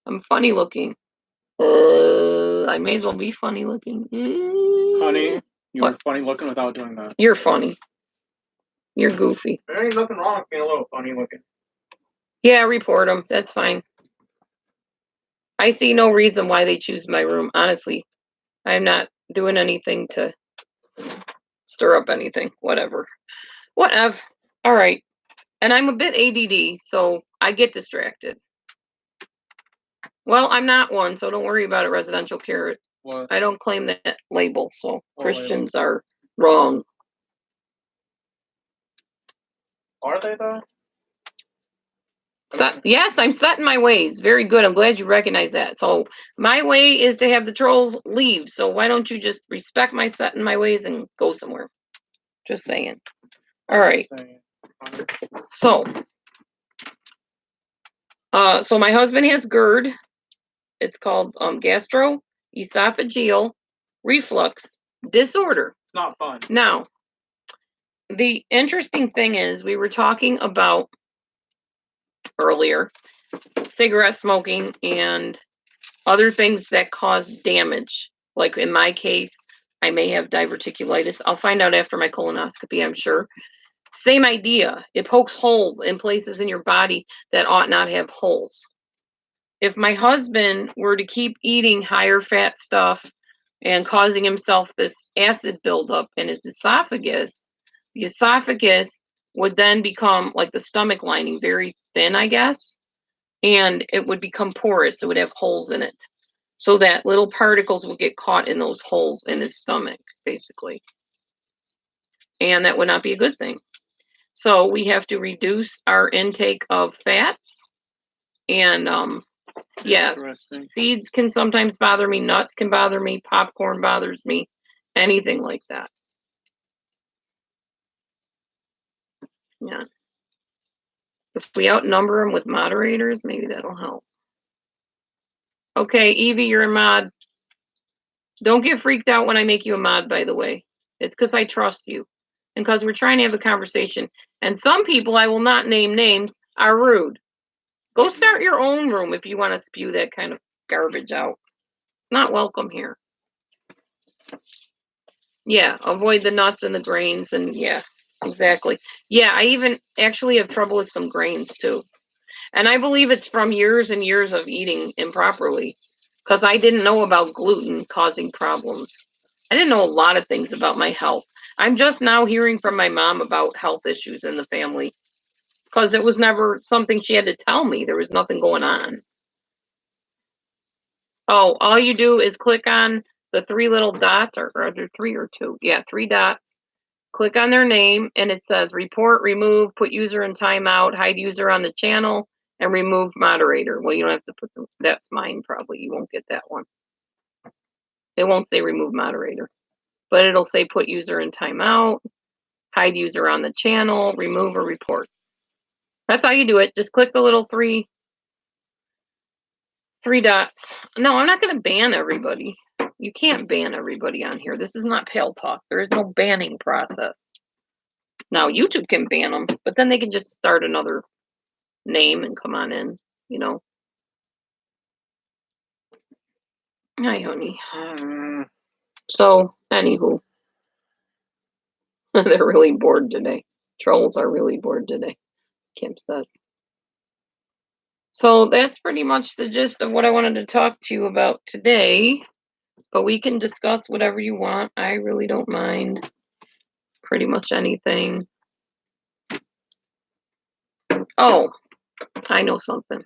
I'm funny looking. I may as well be funny looking. Honey, you What? were funny looking without doing that. You're funny. You're goofy. There ain't nothing wrong with being a little funny looking. Yeah, report them. That's fine. I see no reason why they choose my room. Honestly, I'm not doing anything to stir up anything. Whatever. Whatever. All right. And I'm a bit ADD, so I get distracted. Well, I'm not one, so don't worry about it, residential carrot. What? I don't claim that label, so Oh, Christians are wrong. Are they though? Yes, I'm set in my ways. Very good. I'm glad you recognize that. So my way is to have the trolls leave. So why don't you just respect my set in my ways and go somewhere? Just saying. All right. So, so my husband has GERD. It's called gastroesophageal reflux disorder. It's not fun. Now, the interesting thing is we were talking about earlier cigarette smoking and other things that cause damage. Like in my case, I may have diverticulitis. I'll find out after my colonoscopy, I'm sure. Same idea. It pokes holes in places in your body that ought not have holes. If my husband were to keep eating higher fat stuff and causing himself this acid buildup in his esophagus, the esophagus would then become like the stomach lining, very thin, I guess, and it would become porous. It would have holes in it so that little particles will get caught in those holes in his stomach, basically. And that would not be a good thing. So we have to reduce our intake of fats. And yes, seeds can sometimes bother me. Nuts can bother me. Popcorn bothers me. Anything like that. Yeah. If we outnumber them with moderators, maybe that'll help. Okay, Evie, you're a mod. Don't get freaked out when I make you a mod, by the way. It's because I trust you. And because we're trying to have a conversation. And some people, I will not name names, are rude. Go start your own room if you want to spew that kind of garbage out. It's not welcome here. Yeah, avoid the nuts and the grains. And yeah, exactly. Yeah, I even actually have trouble with some grains too. And I believe it's from years and years of eating improperly. Because I didn't know about gluten causing problems. I didn't know a lot of things about my health. I'm just now hearing from my mom about health issues in the family. Because it was never something she had to tell me. There was nothing going on. Oh, all you do is click on the three little dots, or are there three or two? Yeah, three dots. Click on their name, and it says report, remove, put user in timeout, hide user on the channel, and remove moderator. Well, you don't have to put them. That's mine, probably. You won't get that one. It won't say remove moderator, but it'll say put user in timeout, hide user on the channel, remove or report. That's how you do it. Just click the little three dots. No, I'm not going to ban everybody. You can't ban everybody on here. This is not Pale Talk. There is no banning process. Now, YouTube can ban them, but then they can just start another name and come on in, you know. Hi, honey. So, anywho. They're really bored today. Trolls are really bored today, Kim says. So that's pretty much the gist of what I wanted to talk to you about today. But we can discuss whatever you want. I really don't mind pretty much anything. Oh, I know something.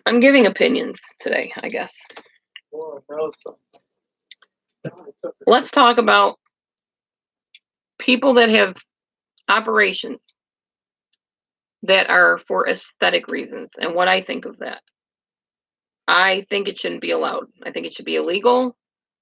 I'm giving opinions today, I guess. Let's talk about people that have operations that are for aesthetic reasons and what I think of that. I think it shouldn't be allowed. I think it should be illegal.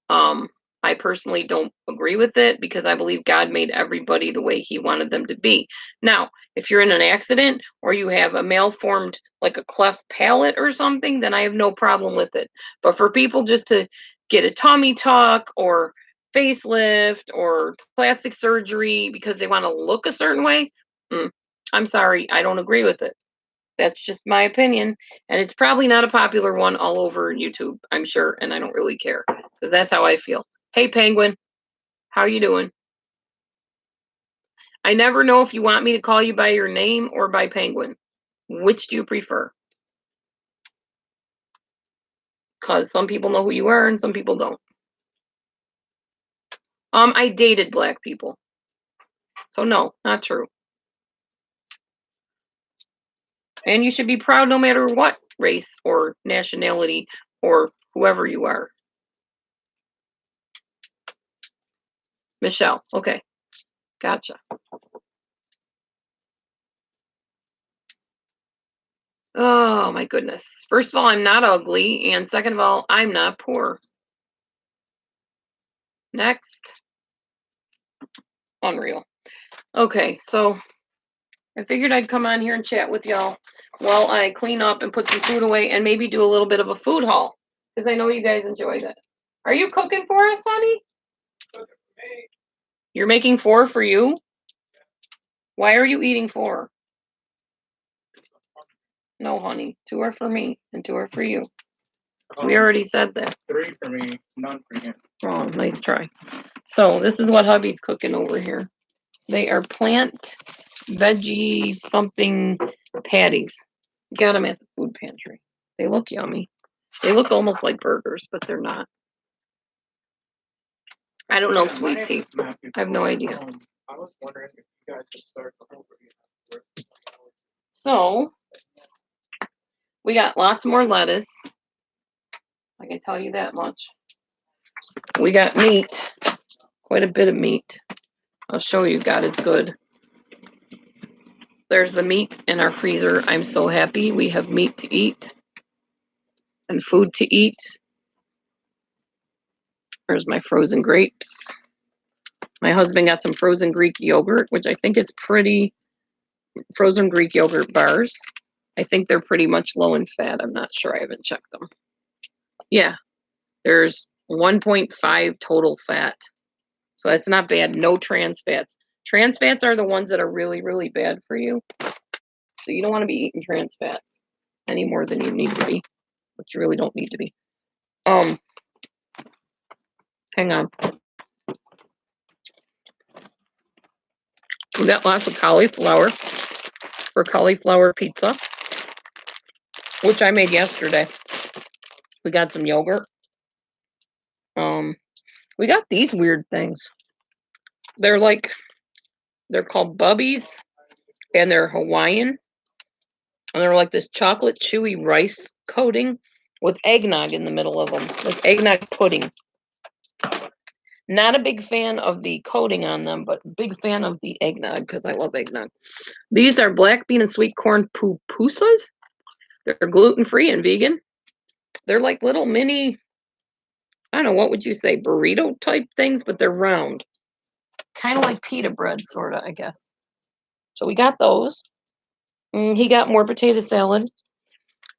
I personally don't agree with it because I believe God made everybody the way he wanted them to be. Now, if you're in an accident or you have a malformed, like a cleft palate or something, then I have no problem with it. But for people just to get a tummy tuck or facelift or plastic surgery because they want to look a certain way, I'm sorry, I don't agree with it. That's just my opinion, and it's probably not a popular one all over YouTube, I'm sure, and I don't really care because that's how I feel. Hey, Penguin, how you doing? I never know if you want me to call you by your name or by Penguin. Which do you prefer? Because some people know who you are and some people don't. I dated black people, so no, not true. And you should be proud no matter what race or nationality or whoever you are. Michelle, okay, gotcha. Oh my goodness. First of all, I'm not ugly. And second of all, I'm not poor. Next. Unreal. Okay, so I figured I'd come on here and chat with y'all while I clean up and put some food away and maybe do a little bit of a food haul because I know you guys enjoyed it. Are you cooking for us, honey? You're making 4 for you? Why are you eating 4? No, honey. 2 are for me and 2 are for you. We already said that. 3 for me, none for you. Oh, nice try. So this is what hubby's cooking over here. They are plant veggie something patties. Got them at the food pantry. They look yummy. They look almost like burgers, but they're not. I don't know, sweet tea. I have no idea. I was wondering if you guys could start over here. So we got lots more lettuce. I can tell you that much. We got meat. Quite a bit of meat. I'll show you. God is good. There's the meat in our freezer. I'm so happy we have meat to eat and food to eat. There's my frozen grapes. My husband got some frozen Greek yogurt, which I think is pretty, frozen Greek yogurt bars. I think they're pretty much low in fat. I'm not sure. I haven't checked them. Yeah, there's 1.5 total fat. So that's not bad. No trans fats. Trans fats are the ones that are really, really bad for you. So you don't want to be eating trans fats any more than you need to be, but you really don't need to be. Hang on. We got lots of cauliflower for cauliflower pizza, which I made yesterday. We got some yogurt. We got these weird things. They're called Bubbies, and they're Hawaiian. And they're like this chocolate chewy rice coating with eggnog in the middle of them, like eggnog pudding. Not a big fan of the coating on them, but big fan of the eggnog because I love eggnog. These are black bean and sweet corn pupusas. They're gluten-free and vegan. They're like little mini, I don't know, what would you say, burrito type things, but they're round. Kind of like pita bread, sort of, I guess. So we got those. He got more potato salad.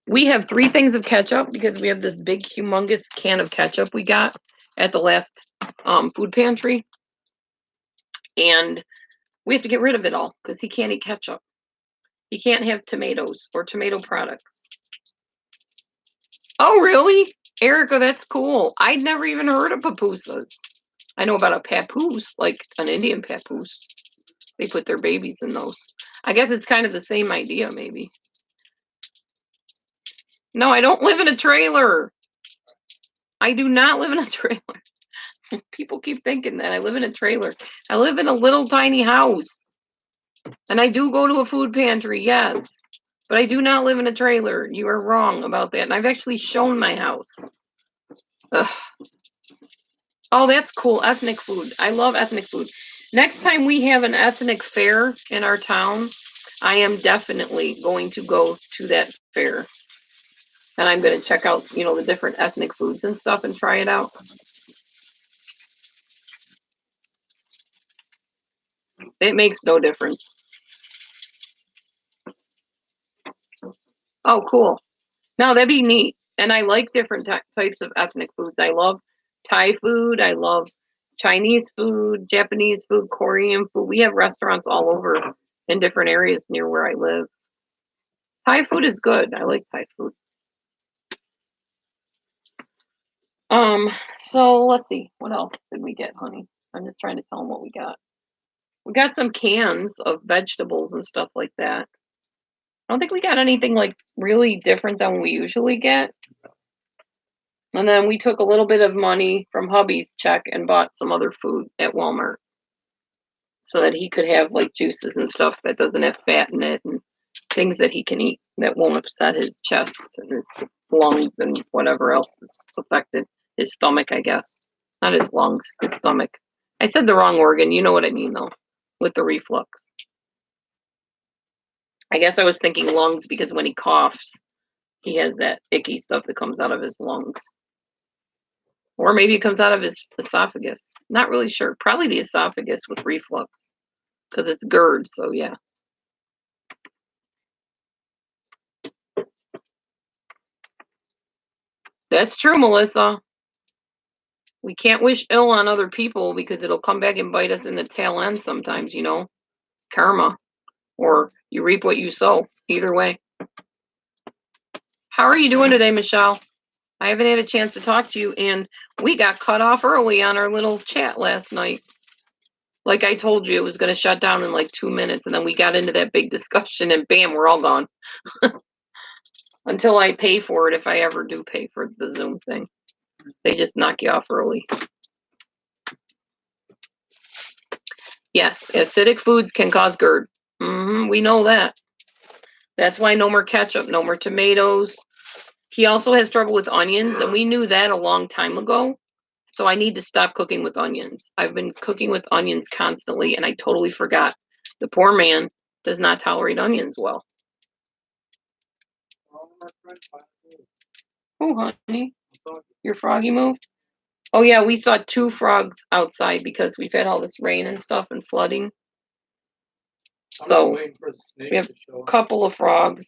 We have 3 things of ketchup because we have this big, humongous can of ketchup we got at the last food pantry. And we have to get rid of it all because he can't eat ketchup. He can't have tomatoes or tomato products. Oh, really? Erica, that's cool. I'd never even heard of pupusas. I know about a papoose, like an Indian papoose. They put their babies in those. I guess it's kind of the same idea, maybe. No, I don't live in a trailer. I do not live in a trailer. People keep thinking that I live in a trailer. I live in a little tiny house. And I do go to a food pantry, yes. But I do not live in a trailer. You are wrong about that. And I've actually shown my house. Ugh. Oh, that's cool. Ethnic food. I love ethnic food. Next time we have an ethnic fair in our town, I am definitely going to go to that fair. And I'm going to check out, the different ethnic foods and stuff and try it out. It makes no difference. Oh, cool. No, that'd be neat. And I like different types of ethnic foods. I love Thai food. I love Chinese food, Japanese food, Korean food. We have restaurants all over in different areas near where I live. Thai food is good. I like Thai food. So let's see. What else did we get, honey? I'm just trying to tell them what we got. We got some cans of vegetables and stuff like that. I don't think we got anything like really different than we usually get. And then we took a little bit of money from hubby's check and bought some other food at Walmart so that he could have like juices and stuff that doesn't have fat in it and things that he can eat that won't upset his chest and his lungs and whatever else is affected. His stomach, I guess. Not his lungs, his stomach. I said the wrong organ. You know what I mean, though, with the reflux. I guess I was thinking lungs because when he coughs, he has that icky stuff that comes out of his lungs. Or maybe it comes out of his esophagus. Not really sure. Probably the esophagus with reflux because it's GERD, so yeah. That's true, Melissa. We can't wish ill on other people because it'll come back and bite us in the tail end sometimes, Karma. Or you reap what you sow. Either way. How are you doing today, Michelle? I haven't had a chance to talk to you, and we got cut off early on our little chat last night. Like I told you, it was going to shut down in like 2 minutes, and then we got into that big discussion, and bam, we're all gone. Until I pay for it, if I ever do pay for the Zoom thing. They just knock you off early. Yes, acidic foods can cause GERD. We know that. That's why no more ketchup, no more tomatoes. He also has trouble with onions, and we knew that a long time ago. So I need to stop cooking with onions. I've been cooking with onions constantly, and I totally forgot. The poor man does not tolerate onions well. Oh, honey, your froggy moved? Oh, yeah, we saw 2 frogs outside because we've had all this rain and stuff and flooding. So we have a couple of frogs.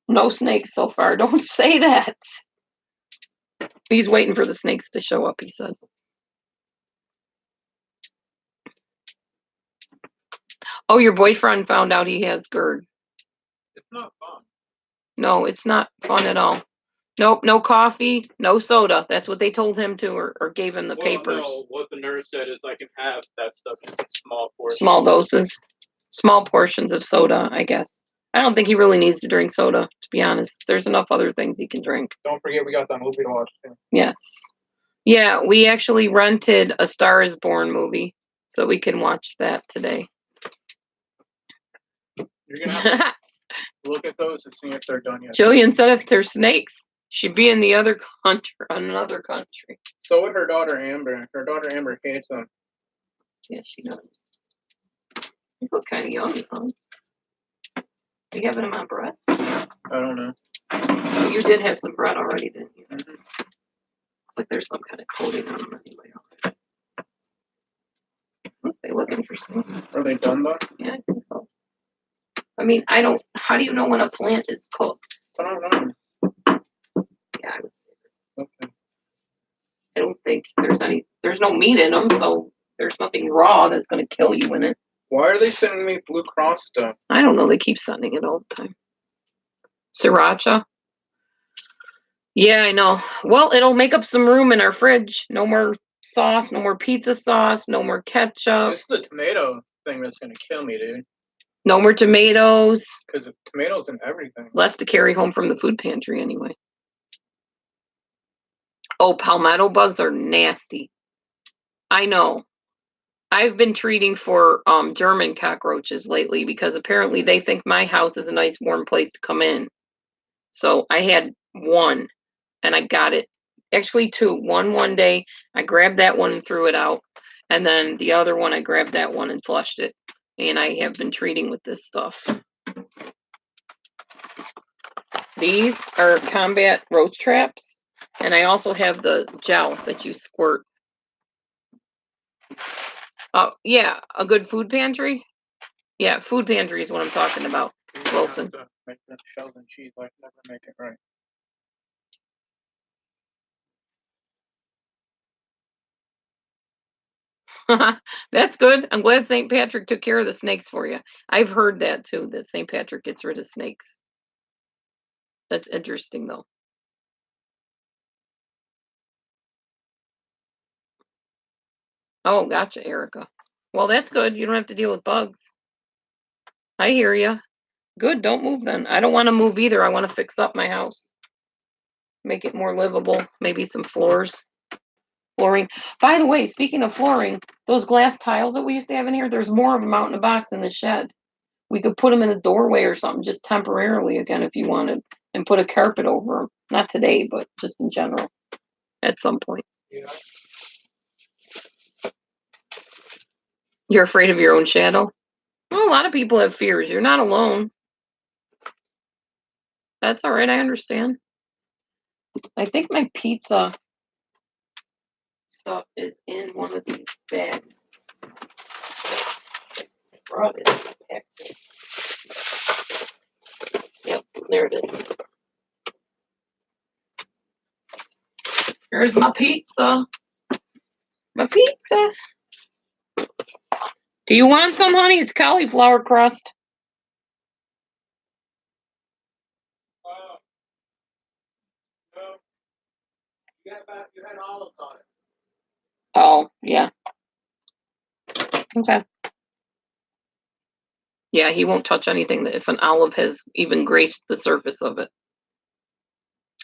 No snakes so far. Don't say that. He's waiting for the snakes to show up, he said. Oh, your boyfriend found out he has GERD. It's not fun. No, it's not fun at all. Nope, no coffee, no soda. That's what they told him to, or gave him the papers. No, what the nurse said is I can have that stuff in small portions. Small doses. Small portions of soda, I guess. I don't think he really needs to drink soda, to be honest. There's enough other things he can drink. Don't forget we got that movie to watch too. Yes. Yeah, we actually rented A Star is Born movie, so we can watch that today. You're gonna have to look at those and see if they're done yet. Jillian said if they're snakes, she'd be in the other country, another country. So would her daughter Amber. Her daughter Amber hates them. Yeah, she does. You look kind of young, huh? Are you having them on bread? I don't know. You did have some bread already, didn't you? Mm-hmm. Looks like there's some kind of coating on them anyway. Are they looking for something? Are they done though? Yeah, I think so. I mean, how do you know when a plant is cooked? I don't know. Yeah, I would say that. Okay. I don't think there's no meat in them, so there's nothing raw that's going to kill you in it. Why are they sending me Blue Cross stuff? I don't know. They keep sending it all the time. Sriracha. Yeah, I know. Well, it'll make up some room in our fridge. No more sauce, no more pizza sauce, no more ketchup. It's the tomato thing that's gonna kill me, dude. No more tomatoes. Because of tomatoes and everything. Less to carry home from the food pantry anyway. Oh, palmetto bugs are nasty. I know. I've been treating for German cockroaches lately because apparently they think my house is a nice warm place to come in. So I had one and I got it. Actually two. One day I grabbed that one and threw it out. And then the other one I grabbed that one and flushed it. And I have been treating with this stuff. These are combat roach traps. And I also have the gel that you squirt. Oh, yeah, a good food pantry? Yeah, food pantry is what I'm talking about. You have Wilson. to make them shells and cheese like never make it right. That's good. I'm glad St. Patrick took care of the snakes for you. I've heard that too, that St. Patrick gets rid of snakes. That's interesting though. Oh, gotcha, Erica. Well, that's good. You don't have to deal with bugs. I hear you. Good, don't move then. I don't want to move either. I want to fix up my house. Make it more livable. Maybe some floors. Flooring. By the way, speaking of flooring, those glass tiles that we used to have in here, there's more of them out in a box in the shed. We could put them in a doorway or something, just temporarily again if you wanted, and put a carpet over them. Not today, but just in general, at some point. Yeah. You're afraid of your own shadow? Well, a lot of people have fears. You're not alone. That's all right. I understand. I think my pizza stuff is in one of these bags. Brought it. Yep, there it is. Here's my pizza. My pizza. Do you want some, honey? It's cauliflower crust. No. You had olives on it. Oh, yeah. Okay. Yeah, he won't touch anything that if an olive has even graced the surface of it.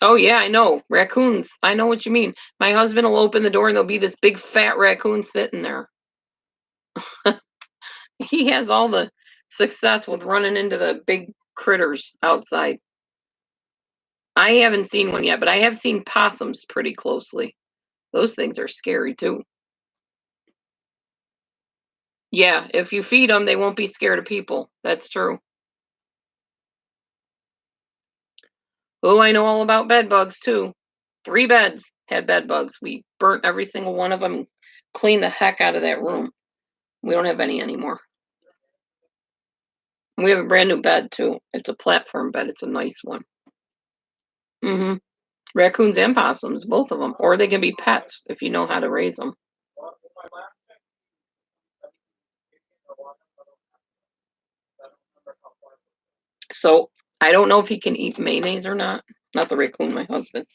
Oh, yeah, I know. Raccoons. I know what you mean. My husband will open the door and there'll be this big fat raccoon sitting there. He has all the success with running into the big critters outside. I haven't seen one yet, but I have seen possums pretty closely. Those things are scary too. Yeah, if you feed them, they won't be scared of people. That's true. Oh, I know all about bed bugs too. 3 beds had bed bugs. We burnt every single one of them and cleaned the heck out of that room. We don't have any anymore. We have a brand new bed too. It's a platform bed. It's a nice one. Mm-hmm. Raccoons and possums, both of them. Or they can be pets if you know how to raise them. So I don't know if he can eat mayonnaise or not. Not the raccoon, my husband.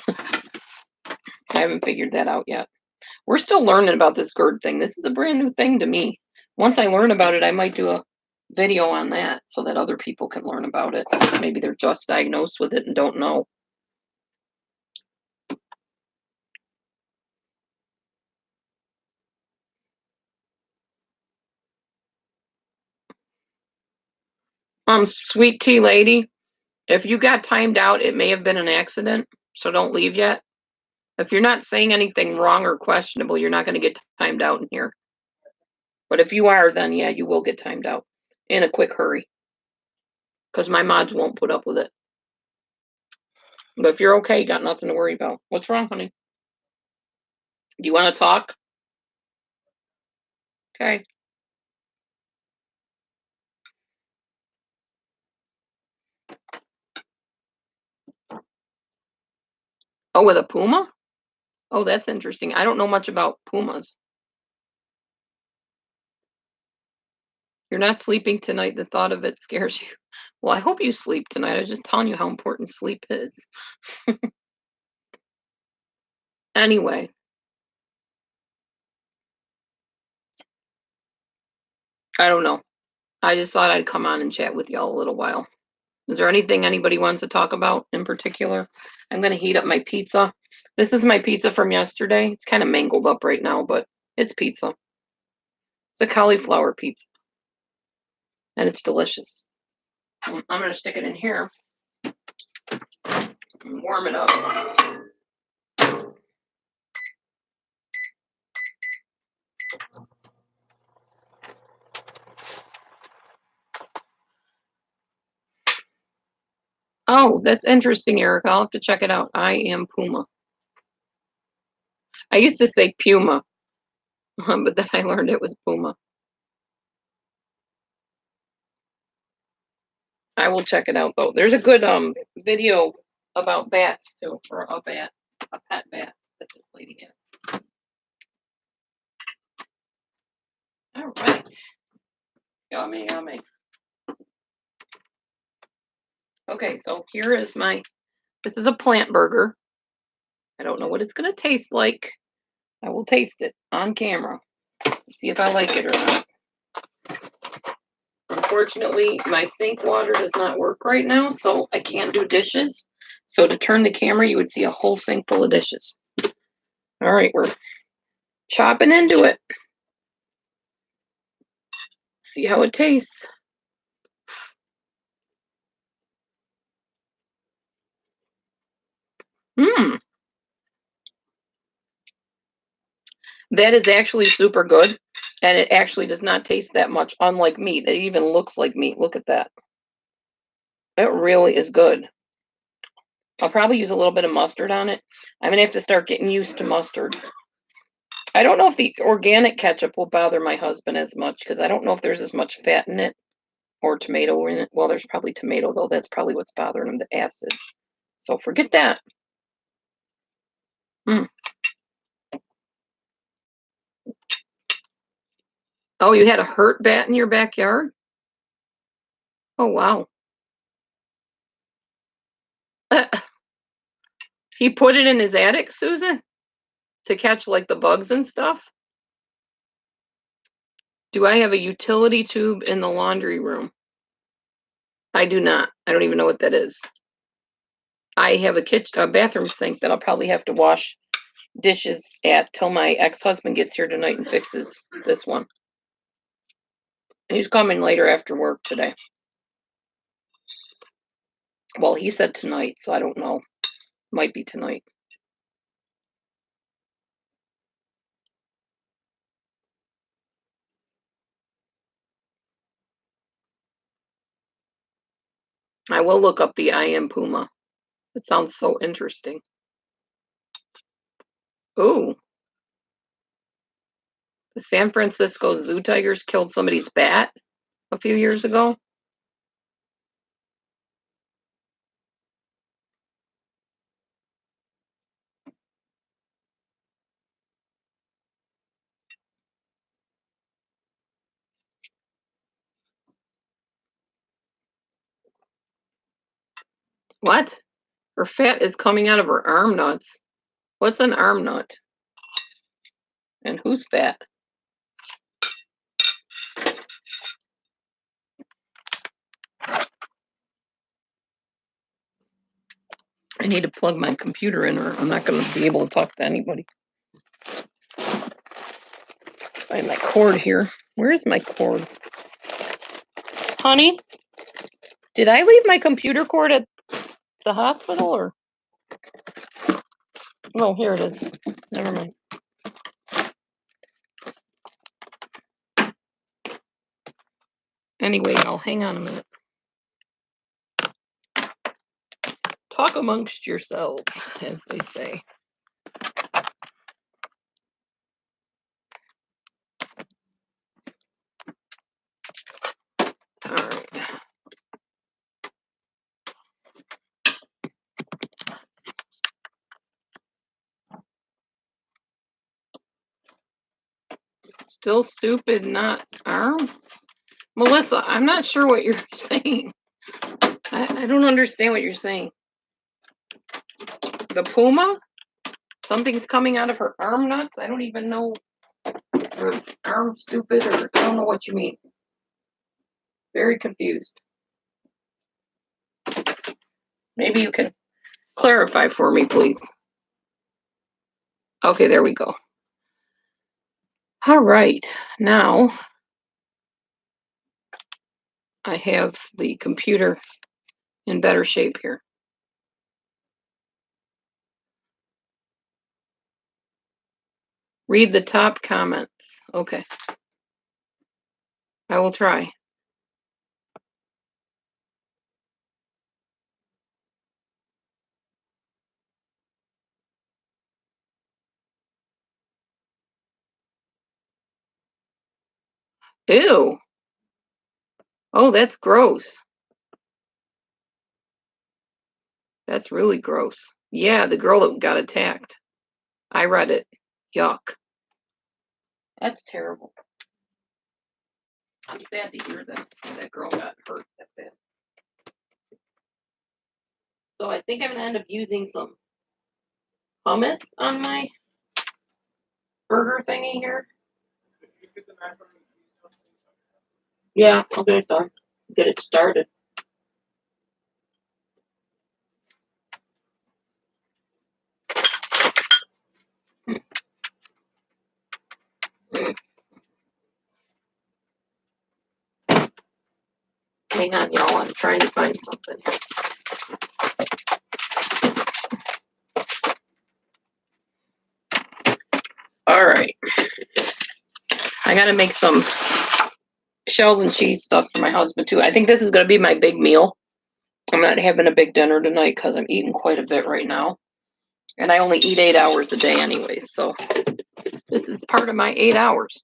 I haven't figured that out yet. We're still learning about this GERD thing. This is a brand new thing to me. Once I learn about it, I might do a video on that so that other people can learn about it. Maybe they're just diagnosed with it and don't know. Sweet tea lady, if you got timed out, it may have been an accident, so don't leave yet. If you're not saying anything wrong or questionable, you're not going to get timed out in here. But if you are, then yeah, you will get timed out in a quick hurry. Because my mods won't put up with it. But if you're okay, you got nothing to worry about. What's wrong, honey? Do you want to talk? Okay. Oh, with a puma? Oh, that's interesting. I don't know much about pumas. You're not sleeping tonight. The thought of it scares you. Well, I hope you sleep tonight. I was just telling you how important sleep is. Anyway. I don't know. I just thought I'd come on and chat with y'all a little while. Is there anything anybody wants to talk about in particular? I'm going to heat up my pizza. This is my pizza from yesterday. It's kind of mangled up right now, but it's pizza. It's a cauliflower pizza. And it's delicious. I'm going to stick it in here and warm it up. Oh, that's interesting, Eric. I'll have to check it out. I am Puma. I used to say Puma, but then I learned it was Puma. I will check it out though. There's a good video about bats too, for a pet bat that this lady has. All right. Yummy, yummy. Okay, so here is this is a plant burger. I don't know what it's gonna taste like. I will taste it on camera. See if I like it or not. Unfortunately, my sink water does not work right now, so I can't do dishes. So to turn the camera, you would see a whole sink full of dishes. All right, we're chopping into it. See how it tastes. Mmm. That is actually super good. And it actually does not taste that much, unlike meat. It even looks like meat. Look at that. It really is good. I'll probably use a little bit of mustard on it. I'm going to have to start getting used to mustard. I don't know if the organic ketchup will bother my husband as much because I don't know if there's as much fat in it or tomato in it. Well, there's probably tomato, though. That's probably what's bothering him, the acid. So forget that. Mm. Oh, you had a hurt bat in your backyard? Oh, wow. He put it in his attic, Susan, to catch like the bugs and stuff? Do I have a utility tube in the laundry room? I do not. I don't even know what that is. I have a bathroom sink that I'll probably have to wash dishes at till my ex-husband gets here tonight and fixes this one. He's coming later after work today. Well, he said tonight, so I don't know. Might be tonight. I will look up the I Am Puma. It sounds so interesting. Ooh. The San Francisco Zoo Tigers killed somebody's bat a few years ago. What? Her fat is coming out of her arm nuts. What's an arm nut? And who's fat? I need to plug my computer in or I'm not going to be able to talk to anybody. Find my cord here. Where is my cord? Honey, did I leave my computer cord at the hospital or? Oh, here it is. Never mind. Anyway, I'll hang on a minute. Talk amongst yourselves, as they say. All right. Still stupid, not arm? Melissa, I'm not sure what you're saying. I don't understand what you're saying. The Puma? Something's coming out of her arm nuts? I don't even know. Her arm stupid, or I don't know what you mean. Very confused. Maybe you can clarify for me, please. Okay, there we go. All right, now I have the computer in better shape here. Read the top comments. Okay. I will try. Ew. Oh, that's gross. That's really gross. Yeah, the girl that got attacked. I read it. Yuck. That's terrible. I'm sad to hear that girl got hurt that bad. So I think I'm gonna end up using some hummus on my burger thingy here. Did you get the macaroni and cheese done? Yeah, I'll get it done. Get it started. Hang on, y'all. I'm trying to find something. All right. I gotta make some shells and cheese stuff for my husband too. I think this is gonna be my big meal. I'm not having a big dinner tonight because I'm eating quite a bit right now. And I only eat 8 hours a day anyways, so this is part of my 8 hours.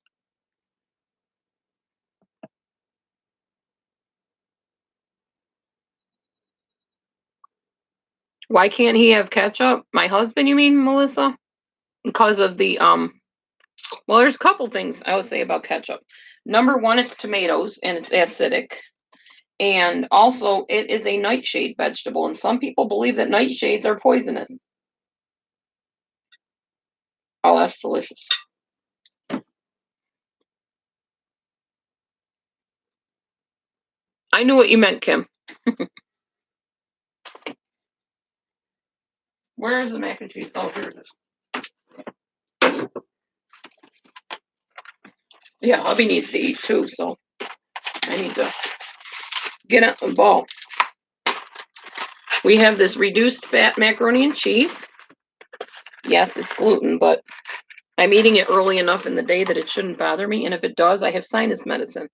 Why can't he have ketchup? My husband, you mean, Melissa? Because of the well, there's a couple things I would say about ketchup. Number one, it's tomatoes and it's acidic. And also, it is a nightshade vegetable, and some people believe that nightshades are poisonous. Oh, that's delicious. I knew what you meant, Kim. Where is the mac and cheese? Oh, here it is. Yeah, hubby needs to eat too, so I need to get out the ball. We have this reduced fat macaroni and cheese. Yes, it's gluten, but I'm eating it early enough in the day that it shouldn't bother me. And if it does, I have sinus medicine,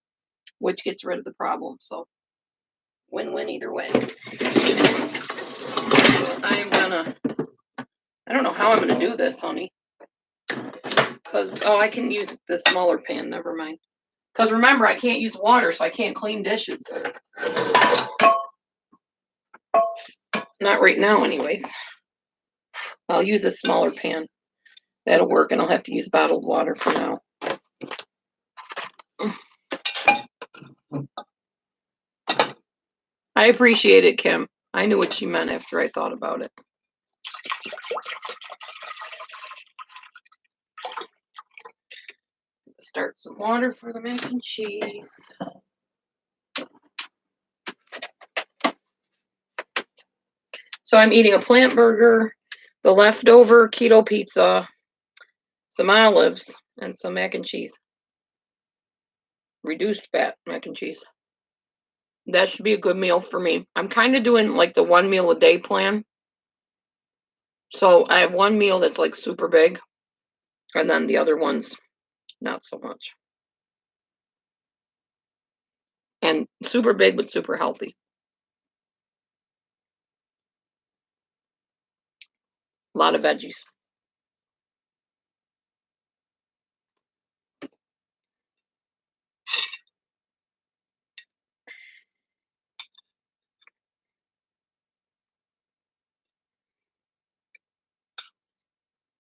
which gets rid of the problem. So win-win either way. I don't know how I'm gonna do this, honey. Cause, oh, I can use the smaller pan, never mind. Cause remember, I can't use water, so I can't clean dishes. Not right now anyways. I'll use a smaller pan. That'll work, and I'll have to use bottled water for now. I appreciate it, Kim. I knew what she meant after I thought about it. Start some water for the mac and cheese. So I'm eating a plant burger, the leftover keto pizza, some olives, and some mac and cheese. Reduced fat mac and cheese. That should be a good meal for me. I'm kind of doing like the 1 meal a day plan. So I have one meal that's like super big, and then the other ones not so much. And super big but super healthy. A lot of veggies.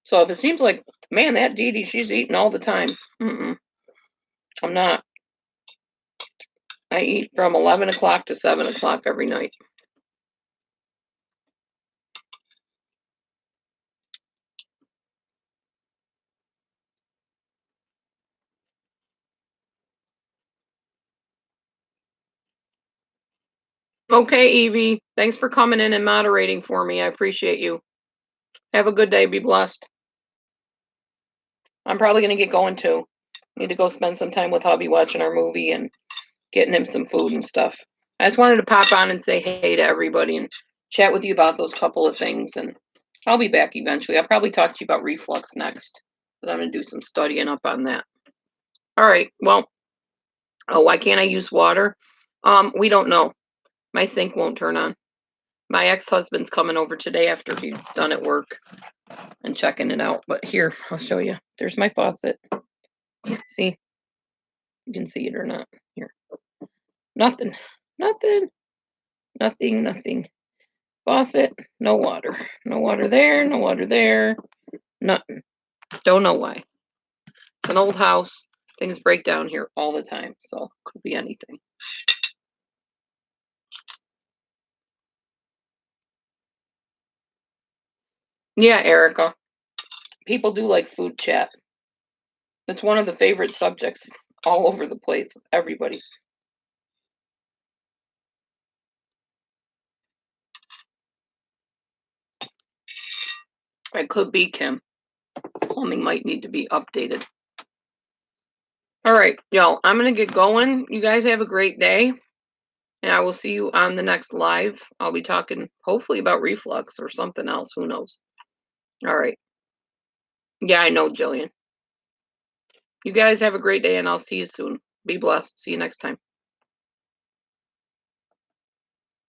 So if it seems like, man, that Dee Dee, she's eating all the time. I'm not. I eat from 11 o'clock to 7 o'clock every night. Okay, Evie. Thanks for coming in and moderating for me. I appreciate you. Have a good day. Be blessed. I'm probably gonna get going too. Need to go spend some time with hubby watching our movie and getting him some food and stuff. I just wanted to pop on and say hey to everybody and chat with you about those couple of things. And I'll be back eventually. I'll probably talk to you about reflux next because I'm gonna do some studying up on that. All right. Well, oh, why can't I use water? We don't know. My sink won't turn on. My ex-husband's coming over today after he's done at work and checking it out. But here, I'll show you. There's my faucet. See? You can see it or not. Here. Nothing. Nothing. Nothing. Nothing. Faucet. No water. No water there. No water there. Nothing. Don't know why. It's an old house. Things break down here all the time. So could be anything. Yeah, Erica. People do like food chat. It's one of the favorite subjects all over the place with everybody. It could be Kim. Plumbing might need to be updated. All right, y'all. I'm going to get going. You guys have a great day. And I will see you on the next live. I'll be talking hopefully about reflux or something else. Who knows? All right. Yeah, I know, Jillian. You guys have a great day and I'll see you soon. Be blessed. See you next time.